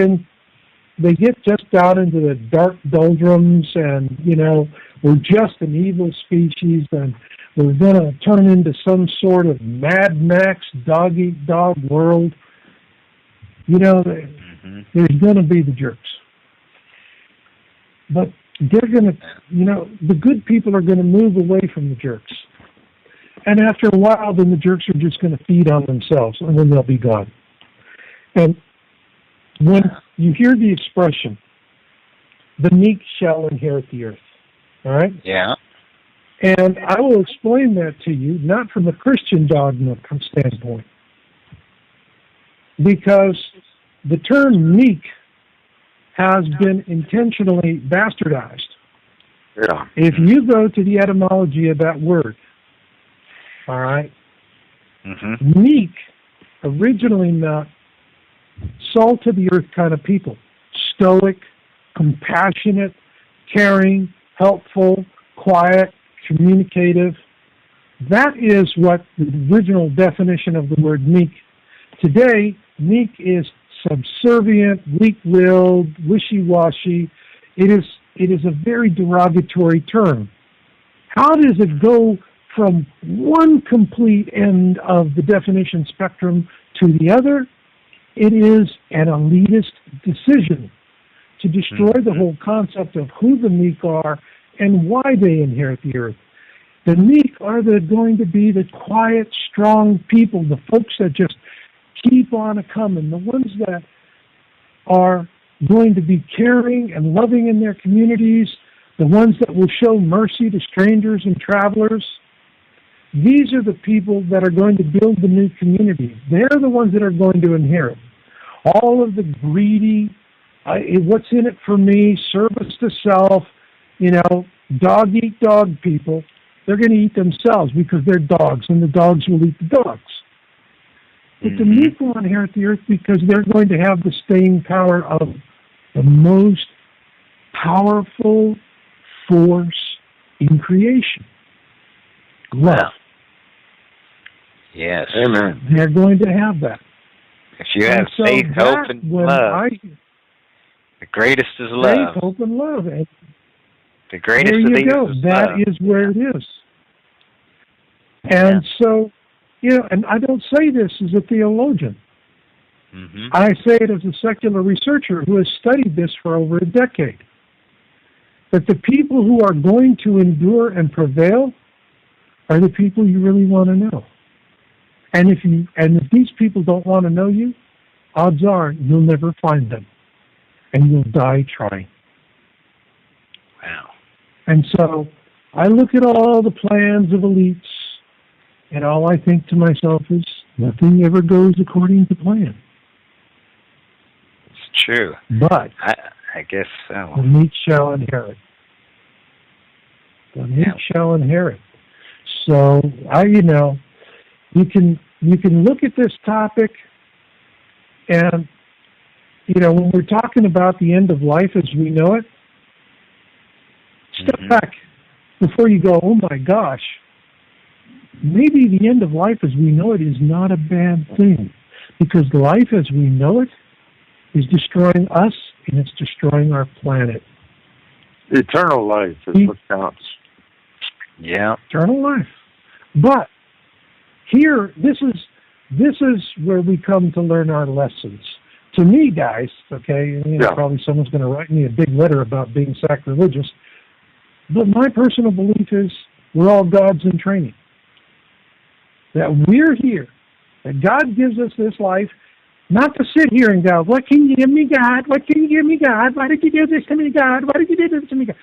just down into the dark doldrums and, we're just an evil species and we're going to turn into some sort of Mad Max dog-eat-dog world. There's going to be the jerks. But they're going to, the good people are going to move away from the jerks. And after a while, then the jerks are just going to feed on themselves, and then they'll be gone. And when you hear the expression, the meek shall inherit the earth, all right? Yeah. And I will explain that to you, not from a Christian dogma standpoint, because the term meek has been intentionally bastardized. Yeah. If you go to the etymology of that word, all right, meek originally meant salt of the earth kind of people, stoic, compassionate, caring, helpful, quiet, communicative. That is what the original definition of the word meek. Today, meek is subservient, weak-willed, wishy-washy. It is a very derogatory term. How does it go from one complete end of the definition spectrum to the other? It is an elitist decision to destroy the whole concept of who the meek are and why they inherit the earth. The meek are going to be the quiet, strong people, the folks that just keep on a-coming, the ones that are going to be caring and loving in their communities, the ones that will show mercy to strangers and travelers. These are the people that are going to build the new community. They're the ones that are going to inherit. All of the greedy, what's in it for me, service to self, dog-eat-dog people, they're going to eat themselves because they're dogs, and the dogs will eat the dogs. But the meek will inherit the earth because they're going to have the staying power of the most powerful force in creation. Love. Yes. Amen. They're going to have that. If you have faith, hope, and love, the greatest is love. Faith, hope, and love. And the greatest there of you these go. is That love. is where it is. And so, and I don't say this as a theologian. I say it as a secular researcher who has studied this for over a decade. That the people who are going to endure and prevail are the people you really want to know. And if these people don't want to know you, odds are you'll never find them. And you'll die trying. Wow. And so I look at all the plans of elites, and all I think to myself is, nothing ever goes according to plan. It's true. But I guess so. the meek shall inherit. The meek shall inherit. So you can look at this topic, and when we're talking about the end of life as we know it, step back before you go, oh my gosh, maybe the end of life as we know it is not a bad thing, because life as we know it is destroying us, and it's destroying our planet. Eternal life is what counts. Yeah. Eternal life. But here, this is where we come to learn our lessons. To me, guys, okay, probably someone's going to write me a big letter about being sacrilegious, but my personal belief is we're all gods in training. That we're here, that God gives us this life, not to sit here and go, what can you give me, God? What can you give me, God? Why did you do this to me, God? Why did you do this to me, God?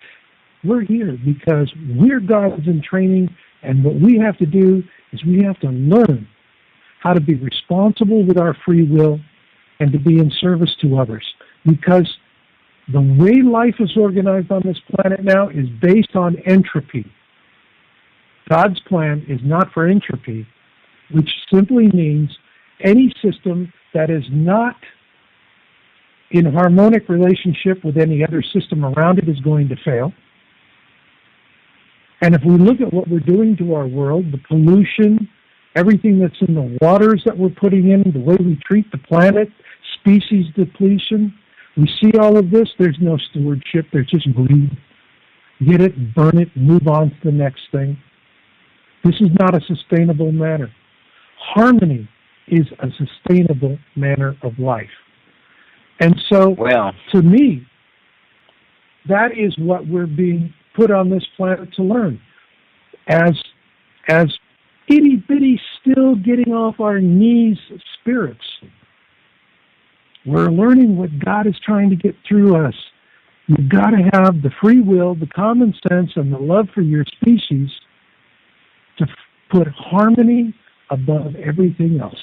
We're here because we're gods in training, and what we have to do is we have to learn how to be responsible with our free will and to be in service to others. Because the way life is organized on this planet now is based on entropy. God's plan is not for entropy, which simply means any system that is not in harmonic relationship with any other system around it is going to fail. And if we look at what we're doing to our world, the pollution, everything that's in the waters that we're putting in, the way we treat the planet, species depletion, we see all of this, there's no stewardship, there's just greed. Get it, burn it, move on to the next thing. This is not a sustainable manner. Harmony is a sustainable manner of life. And so, to me, that is what we're being put on this planet to learn. As itty-bitty, still getting off our knees spirits, we're learning what God is trying to get through us. You've got to have the free will, the common sense, and the love for your species to put harmony above everything else.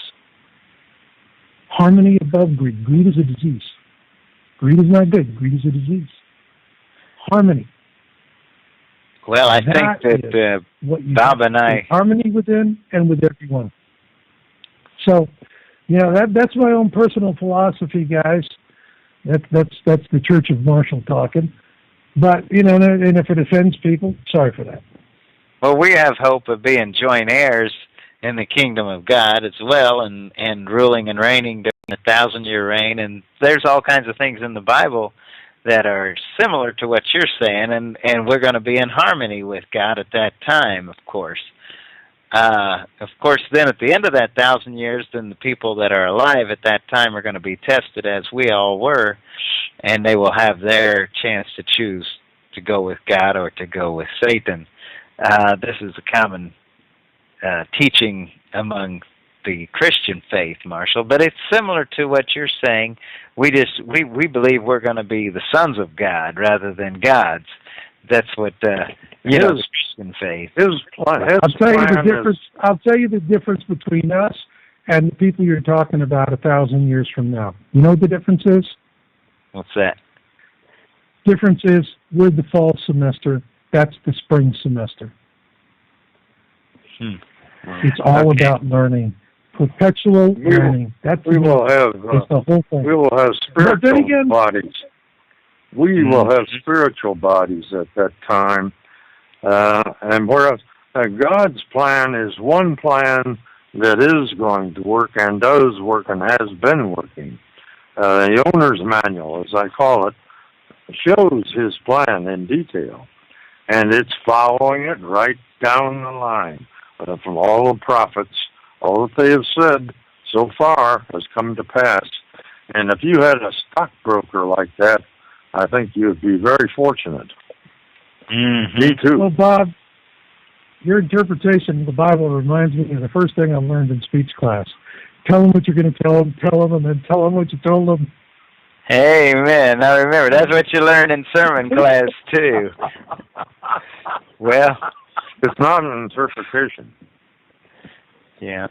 Harmony above greed. Greed is a disease. Greed is not good. Greed is a disease. Harmony. Well, I think that Bob and I... Harmony within and with everyone. So, that's my own personal philosophy, guys. That's the Church of Marshall talking. But, and if it offends people, sorry for that. Well, we have hope of being joint heirs in the kingdom of God as well, and ruling and reigning during the 1,000-year reign. And there's all kinds of things in the Bible that are similar to what you're saying, and we're going to be in harmony with God at that time, of course. Of course, then at the end of that 1,000 years, then the people that are alive at that time are going to be tested as we all were, and they will have their chance to choose to go with God or to go with Satan. this is a common teaching among the Christian faith, Marshall, but it's similar to what you're saying. We believe we're going to be the sons of God rather than gods. That's what the Christian faith. I'll tell you the difference. I'll tell you the difference between us and the people you're talking about 1,000 years from now. You know what the difference is? What's that? Difference is we're the fall semester. That's the spring semester. It's all about learning, perpetual learning. We will have the whole thing. We will have spiritual bodies. We will have spiritual bodies at that time, and whereas God's plan is one plan that is going to work and does work and has been working. The owner's manual, as I call it, shows his plan in detail, and it's following it right down the line. From all the prophets, all that they have said so far has come to pass. And if you had a stockbroker like that, I think you would be very fortunate. Mm-hmm. Me too. Well, Bob, your interpretation of the Bible reminds me of the first thing I learned in speech class. Tell them what you're going to tell them, and then tell them what you told them. Amen. Now remember, that's what you learn in sermon class, too. Well, it's not an interpretation. Yeah.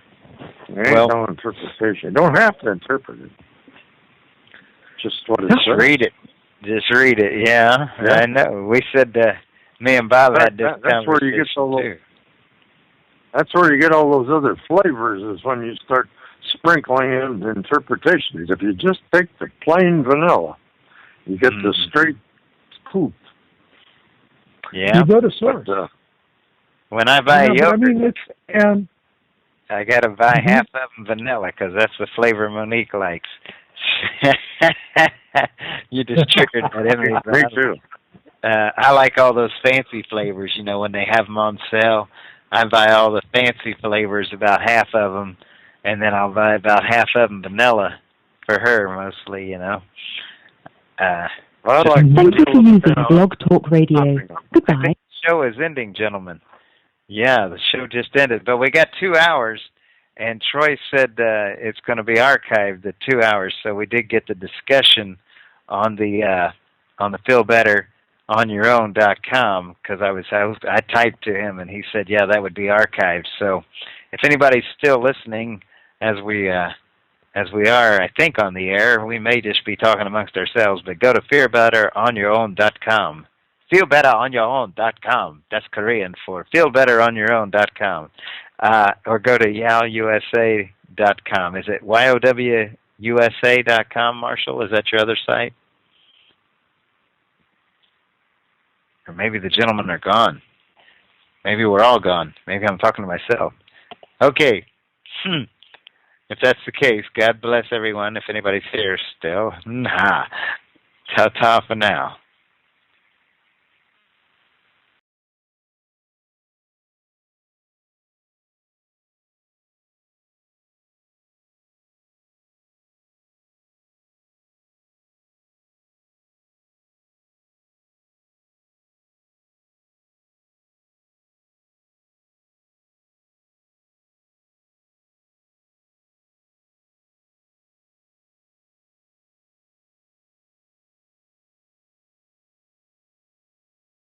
It ain't no interpretation. You don't have to interpret it. Just what it says. Read it. Just read it, yeah. I know. We said, me and Bob had this that's where you get That's where you get all those other flavors, is when you start sprinkling in interpretations. If you just take the plain vanilla, you get the straight scoop. Yeah. You go to source. When I buy yogurt, I got to buy half of them vanilla, because that's the flavor Monique likes. You just triggered that in me. Me too. I like all those fancy flavors, when they have them on sale. I buy all the fancy flavors, about half of them, and then I'll buy about half of them vanilla for her, mostly, Thank you for using Blog Talk Radio. Goodbye. I think the show is ending, gentlemen. Yeah, the show just ended, but we got 2 hours, and Troy said it's going to be archived at 2 hours, so we did get the discussion on the feelbetteronyourOwn.com, because I typed to him, and he said, yeah, that would be archived. So if anybody's still listening, as we are, I think, on the air, we may just be talking amongst ourselves, but go to feelbetteronyourOwn.com. feelbetteronyourOwn.com. That's Korean for feelbetteronyourOwn.com. Or go to yowusa.com. Is it YOWUSA.com, Marshall? Is that your other site? Or maybe the gentlemen are gone. Maybe we're all gone. Maybe I'm talking to myself. Okay. If that's the case, God bless everyone. If anybody's here still, ta-ta for now.